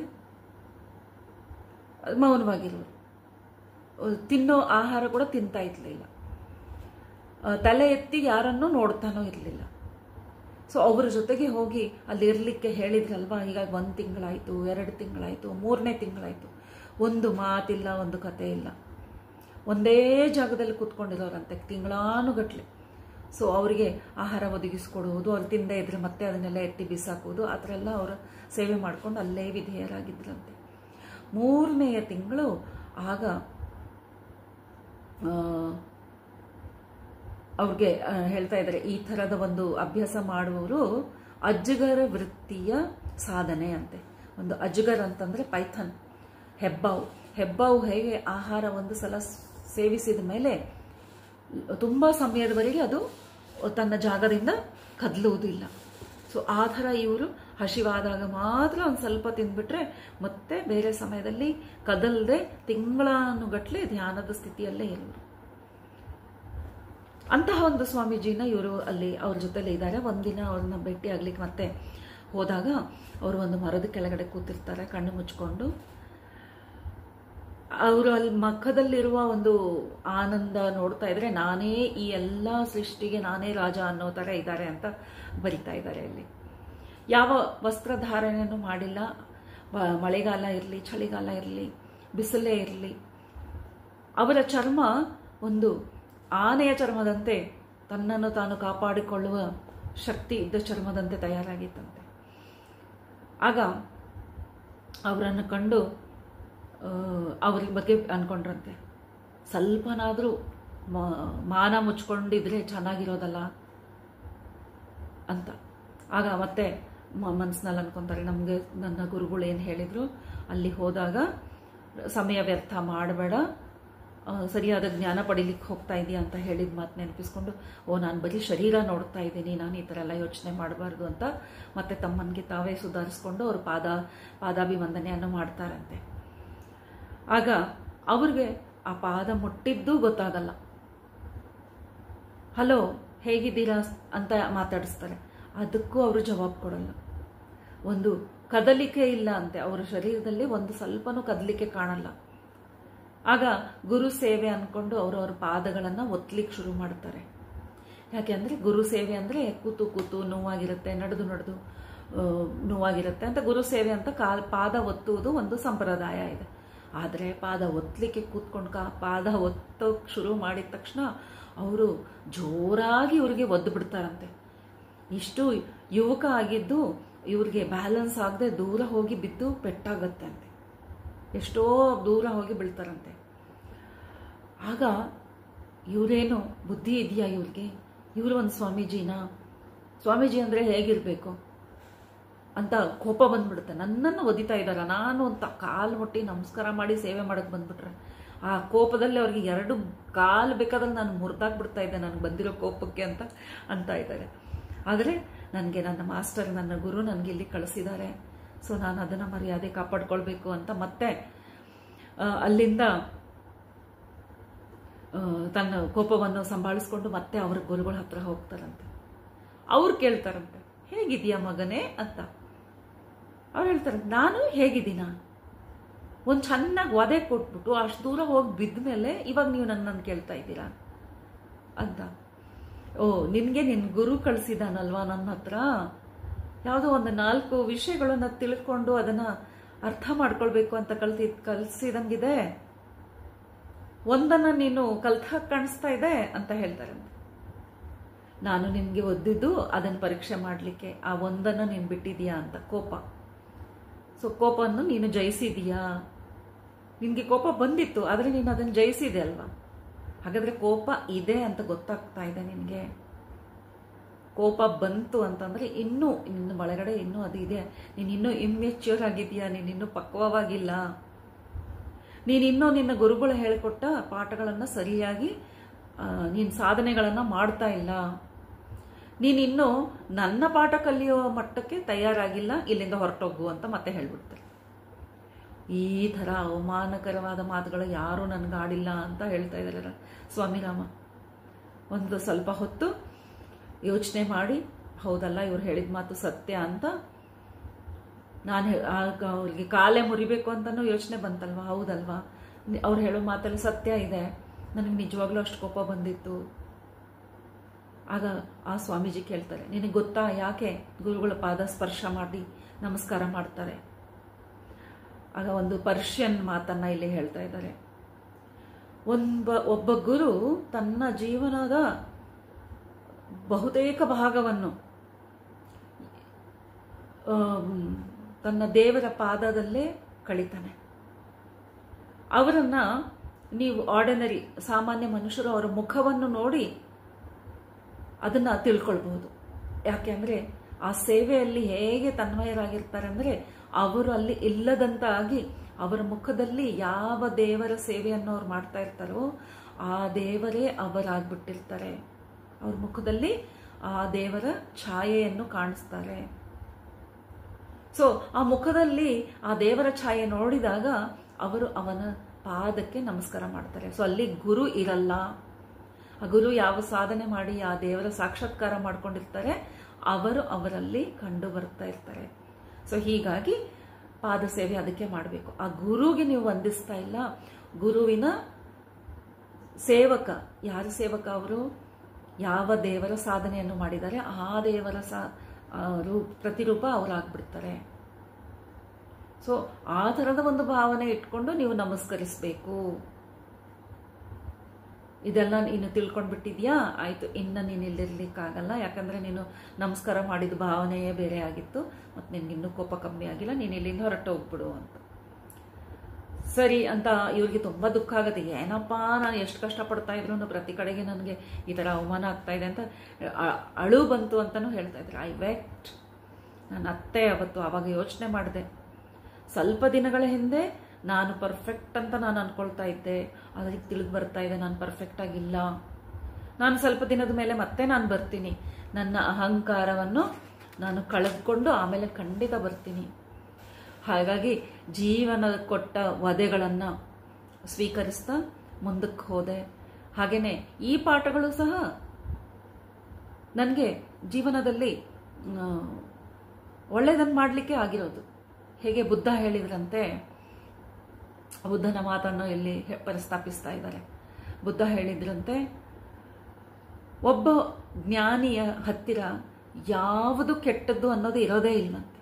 ಮೌನವಾಗಿರೋರು. ತಿನ್ನೋ ಆಹಾರ ಕೂಡ ತಿಂತಾ ಇರಲಿಲ್ಲ, ತಲೆ ಎತ್ತಿ ಯಾರನ್ನೂ ನೋಡ್ತಾನೋ ಇರಲಿಲ್ಲ. ಸೊ ಅವರ ಜೊತೆಗೆ ಹೋಗಿ ಅಲ್ಲಿ ಇರಲಿಕ್ಕೆ ಹೇಳಿದ್ರಲ್ವಾ, ಹೀಗಾಗಿ 1 ತಿಂಗಳಾಯಿತು, 2 ತಿಂಗಳಾಯಿತು, 3ನೇ ತಿಂಗಳಾಯಿತು, ಒಂದು ಮಾತಿಲ್ಲ, ಒಂದು ಕತೆ ಇಲ್ಲ, ಒಂದೇ ಜಾಗದಲ್ಲಿ ಕೂತ್ಕೊಂಡಿರೋರಂತೆ ತಿಂಗಳಾನುಗಟ್ಲೆ. ಸೊ ಅವರಿಗೆ ಆಹಾರ ಒದಗಿಸ್ಕೊಡುವುದು, ಅವ್ರು ತಿಂದೇ ಇದ್ರೆ ಮತ್ತೆ ಅದನ್ನೆಲ್ಲ ಎತ್ತಿ ಬಿಸಾಕೋದು, ಆ ಥರ ಎಲ್ಲ ಅವರ ಸೇವೆ ಮಾಡ್ಕೊಂಡು ಅಲ್ಲೇ ವಿಧೇಯರಾಗಿದ್ರಂತೆ. 3ನೇ ತಿಂಗಳು ಆಗ ಅವ್ರಿಗೆ ಹೇಳ್ತಾ ಇದ್ದಾರೆ, ಈ ಥರದ ಒಂದು ಅಭ್ಯಾಸ ಮಾಡುವವರು ಅಜ್ಗರ ವೃತ್ತಿಯ ಸಾಧನೆ ಅಂತೆ. ಒಂದು ಅಜ್ಗರ್ ಅಂತಂದರೆ ಪೈಥನ್, ಹೆಬ್ಬಾವು ಹೇಗೆ ಆಹಾರ ಒಂದು ಸಲ ಸೇವಿಸಿದ ಮೇಲೆ ತುಂಬ ಸಮಯದವರೆಗೆ ಅದು ತನ್ನ ಜಾಗದಿಂದ ಕದಲುವುದಿಲ್ಲ. ಸೊ ಆ ಥರ ಇವರು ಹಸಿವಾದಾಗ ಮಾತ್ರ ಒಂದು ಸ್ವಲ್ಪ ತಿಂದ್ಬಿಟ್ರೆ ಮತ್ತೆ ಬೇರೆ ಸಮಯದಲ್ಲಿ ಕದಲದೆ ತಿಂಗಳಾನುಗಟ್ಲೆ ಧ್ಯಾನದ ಸ್ಥಿತಿಯಲ್ಲೇ ಇರೋರು. ಅಂತಹ ಒಂದು ಸ್ವಾಮೀಜಿನ ಇವರು ಅಲ್ಲಿ ಅವ್ರ ಜೊತೆಲೇ ಇದ್ದಾರೆ. ಒಂದಿನ ಅವ್ರನ್ನ ಭೇಟಿ ಆಗ್ಲಿಕ್ಕೆ ಮತ್ತೆ ಹೋದಾಗ ಅವರು ಒಂದು ಮರದ ಕೆಳಗಡೆ ಕೂತಿರ್ತಾರೆ ಕಣ್ಣು ಮುಚ್ಕೊಂಡು. ಅವರು ಅಲ್ಲಿ ಮಖದಲ್ಲಿರುವ ಒಂದು ಆನಂದ ನೋಡ್ತಾ ಇದ್ರೆ ನಾನೇ ಈ ಎಲ್ಲ ಸೃಷ್ಟಿಗೆ ನಾನೇ ರಾಜ ಅನ್ನೋ ಥರ ಇದ್ದಾರೆ ಅಂತ ಬರಿತಾ ಇದ್ದಾರೆ. ಅಲ್ಲಿ ಯಾವ ವಸ್ತ್ರಧಾರಣೆಯನ್ನು ಮಾಡಿಲ್ಲ. ಮಳೆಗಾಲ ಇರಲಿ, ಚಳಿಗಾಲ ಇರಲಿ, ಬಿಸಿಲೇ ಇರಲಿ, ಅವರ ಚರ್ಮ ಒಂದು ಆನೆಯ ಚರ್ಮದಂತೆ, ತನ್ನನ್ನು ತಾನು ಕಾಪಾಡಿಕೊಳ್ಳುವ ಶಕ್ತಿ ಇದ್ದ ಚರ್ಮದಂತೆ ತಯಾರಾಗಿತ್ತಂತೆ. ಆಗ ಅವರನ್ನು ಕಂಡು ಅವ್ರ ಬಗ್ಗೆ ಅನ್ಕೊಂಡ್ರಂತೆ, ಸ್ವಲ್ಪನಾದರೂ ಮಾನ ಮುಚ್ಕೊಂಡಿದ್ರೆ ಚೆನ್ನಾಗಿರೋದಲ್ಲ ಅಂತ. ಆಗ ಮತ್ತೆ ಮನಸ್ಸಿನಲ್ಲಿ ಅನ್ಕೊಂತಾರೆ, ನಮಗೆ ನನ್ನ ಗುರುಗಳು ಏನು ಹೇಳಿದ್ರು, ಅಲ್ಲಿ ಹೋದಾಗ ಸಮಯ ವ್ಯರ್ಥ ಮಾಡಬೇಡ, ಸರಿಯಾದ ಜ್ಞಾನ ಪಡೀಲಿಕ್ಕೆ ಹೋಗ್ತಾ ಇದೆಯಾ ಅಂತ ಹೇಳಿದ ಮಾತು ನೆನಪಿಸ್ಕೊಂಡು, ನಾನು ಬರೀ ಶರೀರ ನೋಡ್ತಾ ಇದ್ದೀನಿ, ನಾನು ಈ ಥರ ಎಲ್ಲ ಯೋಚನೆ ಮಾಡಬಾರ್ದು ಅಂತ ಮತ್ತೆ ತಮ್ಮನಿಗೆ ತಾವೇ ಸುಧಾರಿಸ್ಕೊಂಡು ಅವರು ಪಾದಾಭಿವಂದನೆಯನ್ನು ಮಾಡ್ತಾರಂತೆ. ಆಗ ಅವ್ರಿಗೆ ಆ ಪಾದ ಮುಟ್ಟಿದ್ದೂ ಗೊತ್ತಾಗಲ್ಲ. ಹಲೋ ಹೇಗಿದ್ದೀರಾ ಅಂತ ಮಾತಾಡಿಸ್ತಾರೆ, ಅದಕ್ಕೂ ಅವರು ಜವಾಬು ಕೊಡಲ್ಲ. ಒಂದು ಕದಲಿಕೆ ಇಲ್ಲ ಅಂತೆ ಅವರ ಶರೀರದಲ್ಲಿ, ಒಂದು ಸ್ವಲ್ಪನೂ ಕದಲಿಕೆ ಕಾಣಲ್ಲ. ಆಗ ಗುರು ಸೇವೆ ಅಂದ್ಕೊಂಡು ಅವರವ್ರ ಪಾದಗಳನ್ನು ಒತ್ತಲಿಕ್ಕೆ ಶುರು ಮಾಡ್ತಾರೆ. ಯಾಕೆ ಅಂದರೆ ಗುರು ಸೇವೆ ಅಂದರೆ ಕೂತು ನೋವಾಗಿರುತ್ತೆ, ನಡೆದು ನೋವಾಗಿರುತ್ತೆ ಅಂತ ಗುರು ಸೇವೆ ಅಂತ ಪಾದ ಒತ್ತುವುದು ಒಂದು ಸಂಪ್ರದಾಯ ಇದೆ. ಆದರೆ ಪಾದ ಒತ್ತಲಿಕ್ಕೆ ಕೂತ್ಕೊಂಡು ಪಾದ ಒತ್ತೋಕೆ ಶುರು ಮಾಡಿದ ತಕ್ಷಣ ಅವರು ಜೋರಾಗಿ ಇವ್ರಿಗೆ ಒದ್ದು ಬಿಡ್ತಾರಂತೆ. ಇಷ್ಟು ಯುವಕ ಆಗಿದ್ದು ಇವ್ರಿಗೆ ಬ್ಯಾಲೆನ್ಸ್ ಆಗದೆ ದೂರ ಹೋಗಿ ಬಿದ್ದು ಪೆಟ್ಟಾಗತ್ತೆ ಅಂತೆ, ಎಷ್ಟೋ ದೂರ ಹೋಗಿ ಬೀಳ್ತಾರಂತೆ. ಆಗ ಇವರೇನು ಬುದ್ಧಿ ಇದೆಯಾ ಇವ್ರಿಗೆ, ಇವರು ಒಂದು ಸ್ವಾಮೀಜಿ ಅಂದರೆ ಹೇಗಿರಬೇಕು ಅಂತ ಕೋಪ ಬಂದ್ಬಿಡುತ್ತೆ. ನನ್ನನ್ನು ಒದಿತಾ ಇದ್ದಾರ, ನಾನು ಅಂತ ಕಾಲು ಮುಟ್ಟಿ ನಮಸ್ಕಾರ ಮಾಡಿ ಸೇವೆ ಮಾಡಕ್ಕೆ ಬಂದ್ಬಿಟ್ರೆ ಆ ಕೋಪದಲ್ಲಿ ಅವ್ರಿಗೆ 2 ಕಾಲು ಬೇಕಾದಲ್ಲಿ ನಾನು ಮುರಿದಾಗ್ಬಿಡ್ತಾ ಇದ್ದೆ ನನಗೆ ಬಂದಿರೋ ಕೋಪಕ್ಕೆ ಅಂತ ಇದ್ದಾರೆ. ಆದರೆ ನನಗೆ ನನ್ನ ಮಾಸ್ಟರ್, ನನ್ನ ಗುರು ನನಗೆ ಇಲ್ಲಿ ಕಳಿಸಿದ್ದಾರೆ. ಸೊ ನಾನು ಅದನ್ನು ಮರ್ಯಾದೆ ಕಾಪಾಡ್ಕೊಳ್ಬೇಕು ಅಂತ ಮತ್ತೆ ಅಲ್ಲಿಂದ ತನ್ನ ಕೋಪವನ್ನು ಸಂಭಾಳಿಸ್ಕೊಂಡು ಮತ್ತೆ ಅವ್ರ ಗುರುಗಳ ಹತ್ರ ಹೋಗ್ತಾರಂತೆ. ಅವ್ರು ಕೇಳ್ತಾರಂತೆ, ಹೇಗಿದೆಯಾ ಮಗನೇ ಅಂತ. ಅವ್ರು ಹೇಳ್ತಾರೆ, ನಾನು ಹೇಗಿದ್ದೀನ, ಒಂದು ಚೆನ್ನಾಗಿ ಒದೆ ಕೊಟ್ಬಿಟ್ಟು ಅಷ್ಟು ದೂರ ಹೋಗಿ ಬಿದ್ದ ಮೇಲೆ ಇವಾಗ ನೀವು ನನ್ನನ್ನು ಕೇಳ್ತಾ ಇದ್ದೀರಾ ಅಂತ. ಓ, ನಿನಗೆ ನಿನ್ನ ಗುರು ಕಳಿಸಿದಾನಲ್ವಾ ನನ್ನ ಹತ್ರ, ಯಾವುದೋ ಒಂದು 4 ವಿಷಯಗಳನ್ನ ತಿಳ್ಕೊಂಡು ಅದನ್ನು ಅರ್ಥ ಮಾಡ್ಕೊಳ್ಬೇಕು ಅಂತ ಕಲಿಸಿದಂಗಿದೆ, ಒಂದನ್ನು ನೀನು ಕಲ್ತಾಗ ಕಾಣಿಸ್ತಾ ಇದೆ ಅಂತ ಹೇಳ್ತಾರೆ. ನಾನು ನಿನಗೆ ಓದಿದ್ದು ಅದನ್ನು ಪರೀಕ್ಷೆ ಮಾಡಲಿಕ್ಕೆ, ಆ ಒಂದನ್ನು ನೀನು ಬಿಟ್ಟಿದೀಯಾ ಅಂತ. ಕೋಪ. ಸೊ ಕೋಪವನ್ನು ನೀನು ಜಯಿಸಿದೀಯಾ, ನಿನಗೆ ಕೋಪ ಬಂದಿತ್ತು ಆದರೆ ನೀನು ಅದನ್ನು ಜಯಿಸಿದೆ ಅಲ್ವಾ, ಹಾಗಾದರೆ ಕೋಪ ಇದೆ ಅಂತ ಗೊತ್ತಾಗ್ತಾ ಇದೆ ನಿನಗೆ. ಕೋಪ ಬಂತು ಅಂತಂದರೆ ಇನ್ನೂ ನಿನ್ನ ಒಳಗಡೆ ಇನ್ನೂ ಅದು ಇದೆ, ನೀನಿನ್ನೂ ಇಮ್ಮೆಚ್ಯೂರ್ ಆಗಿದೆಯಾ, ನೀನಿನ್ನೂ ಪಕ್ವವಾಗಿಲ್ಲ, ನೀನಿನ್ನೂ ನಿನ್ನ ಗುರುಗಳು ಹೇಳಿಕೊಟ್ಟ ಪಾಠಗಳನ್ನು ಸರಿಯಾಗಿ ನೀನು ಸಾಧನೆಗಳನ್ನು ಮಾಡ್ತಾ ಇಲ್ಲ, ನೀನಿನ್ನೂ ನನ್ನ ಪಾಠ ಕಲಿಯೋ ಮಟ್ಟಕ್ಕೆ ತಯಾರಾಗಿಲ್ಲ, ಇಲ್ಲಿಂದ ಹೊರಟೋಗು ಅಂತ ಮತ್ತೆ ಹೇಳ್ಬಿಡ್ತಾರೆ. ಈ ಥರ ಅವಮಾನಕರವಾದ ಮಾತುಗಳು ಯಾರೂ ನನಗಾಡಿಲ್ಲ ಅಂತ ಹೇಳ್ತಾ ಇದ್ದಾರೆ ಸ್ವಾಮಿರಾಮ. ಒಂದು ಸ್ವಲ್ಪ ಹೊತ್ತು ಯೋಚನೆ ಮಾಡಿ, ಹೌದಲ್ಲ ಇವ್ರು ಹೇಳಿದ ಮಾತು ಸತ್ಯ ಅಂತ ನಾನು ಅವ್ರಿಗೆ ಕಾಲೇ ಮುರಿಬೇಕು ಅಂತಲೂ ಯೋಚನೆ ಬಂತಲ್ವ, ಹೌದಲ್ವಾ ಅವ್ರು ಹೇಳೋ ಮಾತಲ್ಲಿ ಸತ್ಯ ಇದೆ, ನನಗೆ ನಿಜವಾಗ್ಲೂ ಅಷ್ಟು ಕೋಪ ಬಂದಿತ್ತು. ಆಗ ಆ ಸ್ವಾಮೀಜಿ ಕೇಳ್ತಾರೆ, ನಿನಗೆ ಗೊತ್ತಾ ಯಾಕೆ ಗುರುಗಳ ಪಾದ ಸ್ಪರ್ಶ ಮಾಡಿ ನಮಸ್ಕಾರ ಮಾಡ್ತಾರೆ? ಆಗ ಒಂದು ಪರ್ಷಿಯನ್ ಮಾತನ್ನ ಇಲ್ಲಿ ಹೇಳ್ತಾ ಇದ್ದಾರೆ. ಒಬ್ಬ ಗುರು ತನ್ನ ಜೀವನದ ಬಹುತೇಕ ಭಾಗವನ್ನು ತನ್ನ ದೇವರ ಪಾದದಲ್ಲೇ ಕಳೀತಾನೆ. ಅವರನ್ನ ನೀವು ಆರ್ಡಿನರಿ ಸಾಮಾನ್ಯ ಮನುಷ್ಯರು ಅವರ ಮುಖವನ್ನು ನೋಡಿ ಅದನ್ನ ತಿಳ್ಕೊಳ್ಬಹುದು. ಯಾಕೆಂದ್ರೆ ಆ ಸೇವೆಯಲ್ಲಿ ಹೇಗೆ ತನ್ಮಯರಾಗಿರ್ತಾರೆ ಅಂದರೆ, ಅವರು ಅಲ್ಲಿ ಇಲ್ಲದಂತಾಗಿ ಅವರ ಮುಖದಲ್ಲಿ ಯಾವ ದೇವರ ಸೇವೆಯನ್ನು ಅವ್ರು ಮಾಡ್ತಾ ಇರ್ತಾರೋ ಆ ದೇವರೇ ಅವರಾಗ್ಬಿಟ್ಟಿರ್ತಾರೆ. ಅವ್ರ ಮುಖದಲ್ಲಿ ಆ ದೇವರ ಛಾಯೆಯನ್ನು ಕಾಣಿಸ್ತಾರೆ. ಸೊ ಆ ಮುಖದಲ್ಲಿ ಆ ದೇವರ ಛಾಯೆ ನೋಡಿದಾಗ ಅವರು ಅವನ ಪಾದಕ್ಕೆ ನಮಸ್ಕಾರ ಮಾಡ್ತಾರೆ. ಸೊ ಅಲ್ಲಿ ಗುರು ಇರಲ್ಲ. ಆ ಗುರು ಯಾವ ಸಾಧನೆ ಮಾಡಿ ಆ ದೇವರ ಸಾಕ್ಷಾತ್ಕಾರ ಮಾಡ್ಕೊಂಡಿರ್ತಾರೆ ಅವರು ಅವರಲ್ಲಿ ಕಂಡು ಬರ್ತಾ ಇರ್ತಾರೆ. ಸೊ ಹೀಗಾಗಿ ಪಾದ ಸೇವೆ ಅದಕ್ಕೆ ಮಾಡಬೇಕು. ಆ ಗುರುಗೆ ನೀವು ವಂದಿಸ್ತಾ ಇಲ್ಲ, ಗುರುವಿನ ಸೇವಕ. ಯಾರು ಸೇವಕ? ಅವರು ಯಾವ ದೇವರ ಸಾಧನೆಯನ್ನು ಮಾಡಿದ್ದಾರೆ ಆ ದೇವರ ಪ್ರತಿರೂಪ ಅವರಾಗ್ಬಿಡ್ತಾರೆ. ಸೊ ಆ ಥರದ ಒಂದು ಭಾವನೆ ಇಟ್ಕೊಂಡು ನೀವು ನಮಸ್ಕರಿಸಬೇಕು. ಇದೆಲ್ಲ ನೀನು ತಿಳ್ಕೊಂಡ್ಬಿಟ್ಟಿದ್ಯಾ, ಆಯ್ತು, ಇನ್ನು ನೀನು ಇಲ್ಲಿರ್ಲಿಕ್ಕಾಗಲ್ಲ, ಯಾಕಂದ್ರೆ ನೀನು ನಮಸ್ಕಾರ ಮಾಡಿದ ಭಾವನೆಯೇ ಬೇರೆ ಆಗಿತ್ತು, ಮತ್ತು ನಿನ್ಗಿನ್ನೂ ಕೋಪ ಕಮ್ಮಿ ಆಗಿಲ್ಲ, ನೀನು ಇಲ್ಲಿಂದ ಹೊರಟು ಹೋಗ್ಬಿಡು ಅಂತ. ಸರಿ ಅಂತ ಇವ್ರಿಗೆ ತುಂಬ ದುಃಖ ಆಗುತ್ತೆ. ಏನಪ್ಪ ನಾನು ಎಷ್ಟು ಕಷ್ಟಪಡ್ತಾ ಇದ್ರು ಪ್ರತಿ ಕಡೆಗೆ ನನಗೆ ಈ ಥರ ಅವಮಾನ ಆಗ್ತಾ ಇದೆ ಅಂತ ಅಳು ಬಂತು ಅಂತಲೂ ಹೇಳ್ತಾ ಇದ್ರು. ಐ ವೆಕ್ಟ್. ನನ್ನ ಅತ್ತೆ ಅವತ್ತು ಆವಾಗ ಯೋಚನೆ ಮಾಡಿದೆ, ಸ್ವಲ್ಪ ದಿನಗಳ ಹಿಂದೆ ನಾನು ಪರ್ಫೆಕ್ಟ್ ಅಂತ ನಾನು ಅನ್ಕೊಳ್ತಾ ಇದ್ದೆ, ಆದರೆ ತಿಳಿದು ಬರ್ತಾ ಇದೆ ನಾನು ಪರ್ಫೆಕ್ಟ್ ಆಗಿಲ್ಲ. ನಾನು ಸ್ವಲ್ಪ ದಿನದ ಮೇಲೆ ಮತ್ತೆ ನಾನು ಬರ್ತೀನಿ, ನನ್ನ ಅಹಂಕಾರವನ್ನು ನಾನು ಕಳೆದುಕೊಂಡು ಆಮೇಲೆ ಖಂಡಿತ ಬರ್ತೀನಿ. ಹಾಗಾಗಿ ಜೀವನ ಕೊಟ್ಟ ವಧೆಗಳನ್ನು ಸ್ವೀಕರಿಸ್ತಾ ಮುಂದಕ್ಕೆ ಹೋದೆ. ಹಾಗೆಯೇ ಈ ಪಾಠಗಳು ಸಹ ನನಗೆ ಜೀವನದಲ್ಲಿ ಒಳ್ಳೆಯದನ್ನು ಮಾಡಲಿಕ್ಕೆ ಆಗಿರೋದು. ಹೇಗೆ ಬುದ್ಧ ಹೇಳಿದ್ರಂತೆ, ಬುದ್ಧನ ಮಾತನ್ನು ಇಲ್ಲಿ ಪ್ರಸ್ತಾಪಿಸ್ತಾ ಇದ್ದಾರೆ. ಬುದ್ಧ ಹೇಳಿದ್ರಂತೆ, ಒಬ್ಬ ಜ್ಞಾನಿಯ ಹತ್ತಿರ ಯಾವುದು ಕೆಟ್ಟದ್ದು ಅನ್ನೋದು ಇರೋದೇ ಇಲ್ಲಂತೆ.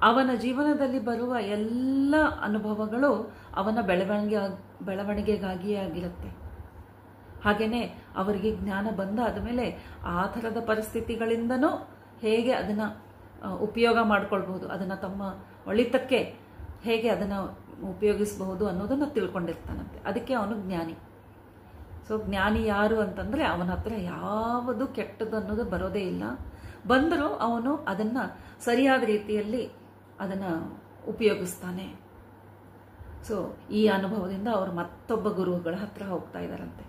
ಅವನ ಜೀವನದಲ್ಲಿ ಬರುವ ಎಲ್ಲ ಅನುಭವಗಳು ಅವನ ಬೆಳವಣಿಗೆಗಾಗಿಯೇ ಆಗಿರುತ್ತೆ. ಹಾಗೆಯೇ ಅವರಿಗೆ ಜ್ಞಾನ ಬಂದಾದ ಮೇಲೆ ಆ ಥರದ ಪರಿಸ್ಥಿತಿಗಳಿಂದನೂ ಹೇಗೆ ಅದನ್ನು ಉಪಯೋಗ ಮಾಡ್ಕೊಳ್ಬಹುದು, ಅದನ್ನು ತಮ್ಮ ಒಳಿತಕ್ಕೆ ಹೇಗೆ ಅದನ್ನು ಉಪಯೋಗಿಸಬಹುದು ಅನ್ನೋದನ್ನು ತಿಳ್ಕೊಂಡಿರ್ತಾನಂತೆ. ಅದಕ್ಕೆ ಅವನು ಜ್ಞಾನಿ. ಸೊ ಜ್ಞಾನಿ ಯಾರು ಅಂತಂದರೆ ಅವನ ಹತ್ರ ಯಾವುದು ಕೆಟ್ಟದ್ದು ಅನ್ನೋದು ಬರೋದೇ ಇಲ್ಲ. ಬಂದರೂ ಅವನು ಅದನ್ನು ಸರಿಯಾದ ರೀತಿಯಲ್ಲಿ ಅದನ್ನು ಉಪಯೋಗಿಸ್ತಾನೆ. ಸೊ ಈ ಅನುಭವದಿಂದ ಅವರು ಮತ್ತೊಬ್ಬ ಗುರುಗಳ ಹತ್ರ ಹೋಗ್ತಾ ಇದ್ದಾರಂತೆ.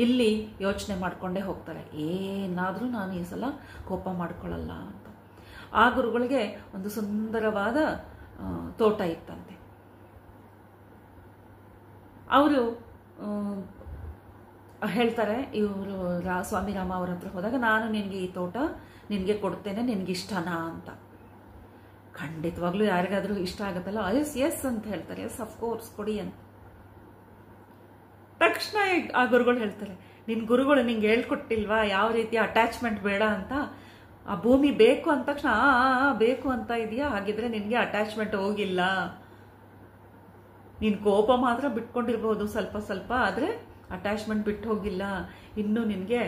ಇಲ್ಲಿ ಯೋಚನೆ ಮಾಡಿಕೊಂಡೇ ಹೋಗ್ತಾರೆ, ಏನಾದರೂ ನಾನು ಈ ಸಲ ಕೋಪ ಮಾಡ್ಕೊಳ್ಳಲ್ಲ ಅಂತ. ಆ ಗುರುಗಳಿಗೆ ಒಂದು ಸುಂದರವಾದ ತೋಟ ಇತ್ತಂತೆ. ಅವರು ಹೇಳ್ತಾರೆ, ಇವರು ಸ್ವಾಮಿ ರಾಮ ಅವ್ರ ಹತ್ರ ಹೋದಾಗ, ನಾನು ನಿನಗೆ ಈ ತೋಟ ನಿನಗೆ ಕೊಡ್ತೇನೆ, ನಿನಗಿಷ್ಟನಾ ಅಂತ. ಖಂಡಿತವಾಗ್ಲೂ ಯಾರಿಗಾದ್ರೂ ಇಷ್ಟ ಆಗುತ್ತಲ್ಲ, ಎಸ್ ಎಸ್ ಅಂತ ಹೇಳ್ತಾರೆ, ಎಸ್ ಅಫ್ಕೋರ್ಸ್ ಕೊಡಿ ಅಂತ. ತಕ್ಷಣ ಆ ಗುರುಗಳು ಹೇಳ್ತಾರೆ, ನಿನ್ನ ಗುರುಗಳು ನಿಂಗೆ ಹೇಳ್ಕೊಟ್ಟಿಲ್ವಾ ಯಾವ ರೀತಿ ಅಟ್ಯಾಚ್ಮೆಂಟ್ ಬೇಡ ಅಂತ? ಆ ಭೂಮಿ ಬೇಕು ಅಂದ ತಕ್ಷಣ ಬೇಕು ಅಂತ ಇದೆಯಾ? ಹಾಗಿದ್ರೆ ನಿನಗೆ ಅಟ್ಯಾಚ್ಮೆಂಟ್ ಹೋಗಿಲ್ಲ. ನೀನು ಕೋಪ ಮಾತ್ರ ಬಿಟ್ಕೊಂಡಿರ್ಬೋದು ಸ್ವಲ್ಪ ಸ್ವಲ್ಪ, ಆದರೆ ಅಟ್ಯಾಚ್ಮೆಂಟ್ ಬಿಟ್ಟು ಹೋಗಿಲ್ಲ. ಇನ್ನೂ ನಿನಗೆ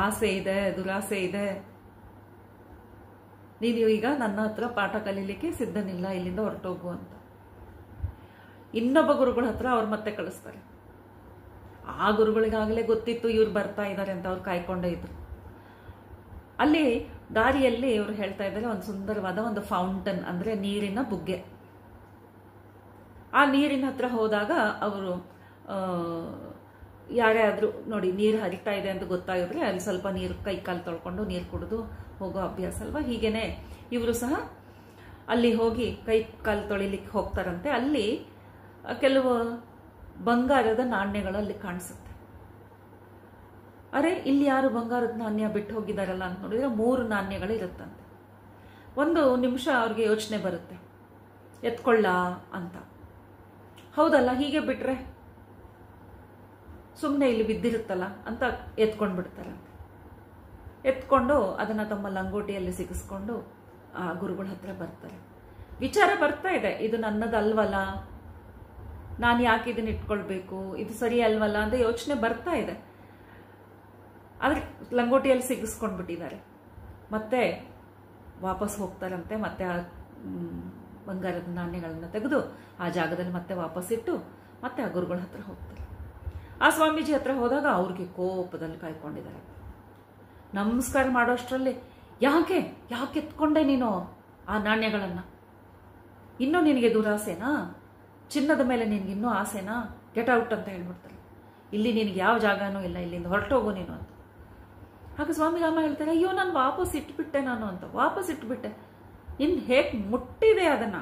ಆಸೆ ಇದೆ, ದುರಾಸೆ ಇದೆ. ನೀನು ಈಗ ನನ್ನ ಹತ್ರ ಪಾಠ ಕಲೀಲಿಕ್ಕೆ ಸಿದ್ಧನಿಲ್ಲ, ಇಲ್ಲಿಂದ ಹೊರಟೋಗು ಅಂತ. ಇನ್ನೊಬ್ಬ ಗುರುಗಳ ಹತ್ರ ಅವ್ರು ಮತ್ತೆ ಕಳಿಸ್ತಾರೆ. ಆ ಗುರುಗಳಿಗಾಗಲೇ ಗೊತ್ತಿತ್ತು ಇವ್ರು ಬರ್ತಾ ಇದ್ದಾರೆ ಅಂತ, ಅವ್ರು ಕಾಯ್ಕೊಂಡೇ ಇದ್ರು. ಅಲ್ಲಿ ದಾರಿಯಲ್ಲಿ ಇವರು ಹೇಳ್ತಾ ಇದ್ದಾರೆ, ಒಂದು ಸುಂದರವಾದ ಒಂದು ಫೌಂಟನ್, ಅಂದ್ರೆ ನೀರಿನ ಬುಗ್ಗೆ. ಆ ನೀರಿನ ಹತ್ರ ಹೋದಾಗ ಅವರು ಯಾರೇ ಆದ್ರೂ ನೋಡಿ, ನೀರು ಹರಿತಾ ಇದೆ ಅಂತ ಗೊತ್ತಾಗಿದ್ರೆ ಅಲ್ಲಿ ಸ್ವಲ್ಪ ನೀರು ಕೈ ಕಾಲು ತೊಳ್ಕೊಂಡು ನೀರು ಕುಡಿದು ಹೋಗೋ ಅಭ್ಯಾಸ ಅಲ್ವಾ. ಹೀಗೇನೆ ಇವರು ಸಹ ಅಲ್ಲಿ ಹೋಗಿ ಕೈ ಕಾಲು ತೊಳಿಲಿಕ್ಕೆ ಹೋಗ್ತಾರಂತೆ. ಅಲ್ಲಿ ಕೆಲವು ಬಂಗಾರದ ನಾಣ್ಯಗಳು ಅಲ್ಲಿ ಕಾಣಿಸುತ್ತೆ. ಅರೆ, ಇಲ್ಲಿ ಯಾರು ಬಂಗಾರದ ನಾಣ್ಯ ಬಿಟ್ಟು ಹೋಗಿದಾರಲ್ಲ ಅಂತ ನೋಡಿದ್ರೆ 3 ನಾಣ್ಯಗಳು ಇರುತ್ತಂತೆ. ಒಂದು ನಿಮಿಷ ಅವ್ರಿಗೆ ಯೋಚನೆ ಬರುತ್ತೆ, ಎತ್ಕೊಳ್ಳ ಅಂತ. ಹೌದಲ್ಲ, ಹೀಗೆ ಬಿಟ್ರೆ ಸುಮ್ಮನೆ ಇಲ್ಲಿ ಬಿದ್ದಿರುತ್ತಲ್ಲ ಅಂತ ಎತ್ಕೊಂಡು ಬಿಡ್ತಾರಂತೆ. ಎತ್ಕೊಂಡು ಅದನ್ನ ತಮ್ಮ ಲಂಗೋಟಿಯಲ್ಲಿ ಸಿಗಿಸ್ಕೊಂಡು ಆ ಗುರುಗಳ ಹತ್ರ ಬರ್ತಾರೆ. ವಿಚಾರ ಬರ್ತಾ ಇದೆ, ಇದು ನನ್ನದಲ್ವಲ್ಲ, ನಾನು ಯಾಕೆ ಇದನ್ನ ಇಟ್ಕೊಳ್ಬೇಕು, ಇದು ಸರಿ ಅಲ್ವಲ್ಲ ಅಂತ ಯೋಚನೆ ಬರ್ತಾ ಇದೆ. ಆದ್ರೆ ಲಂಗೋಟಿಯಲ್ಲಿ ಸಿಗಿಸ್ಕೊಂಡು ಬಿಟ್ಟಿದ್ದಾರೆ. ಮತ್ತೆ ವಾಪಸ್ ಹೋಗ್ತಾರಂತೆ. ಮತ್ತೆ ಆ ಬಂಗಾರದ ನಾಣ್ಯಗಳನ್ನ ತೆಗೆದು ಆ ಜಾಗದಲ್ಲಿ ಮತ್ತೆ ವಾಪಸ್ ಇಟ್ಟು ಮತ್ತೆ ಆ ಗುರುಗಳ ಹತ್ರ ಹೋಗ್ತಾರೆ. ಆ ಸ್ವಾಮೀಜಿ ಹತ್ರ ಹೋದಾಗ ಅವ್ರಿಗೆ ಕೋಪದಲ್ಲಿ ಕಾಯ್ಕೊಂಡಿದ್ದಾರೆ. ನಮಸ್ಕಾರ ಮಾಡೋಷ್ಟರಲ್ಲಿ, ಯಾಕೆ ಎತ್ಕೊಂಡೆ ನೀನು ಆ ನಾಣ್ಯಗಳನ್ನ? ಇನ್ನೂ ನಿನಗೆ ದುರಾಸೆನಾ? ಚಿನ್ನದ ಮೇಲೆ ನಿನ್ಗೆ ಇನ್ನೂ ಆಸೆನಾ? ಗೆಟ್ ಔಟ್ ಅಂತ ಹೇಳ್ಬಿಡ್ತಾರೆ. ಇಲ್ಲಿ ನಿನಗೆ ಯಾವ ಜಾಗನೂ ಇಲ್ಲ, ಇಲ್ಲಿಂದ ಹೊರಟೋಗು ನೀನು ಅಂತ. ಹಾಗೆ ಸ್ವಾಮಿ ರಾಮ ಹೇಳ್ತಾರೆ, ಅಯ್ಯೋ ನಾನು ವಾಪಸ್ ಇಟ್ಬಿಟ್ಟೆ ನಾನು ಅಂತ. ವಾಪಸ್ ಇಟ್ಬಿಟ್ಟೆ? ಇನ್ ಹೇಗೆ ಮುಟ್ಟಿದೆ ಅದನ್ನ?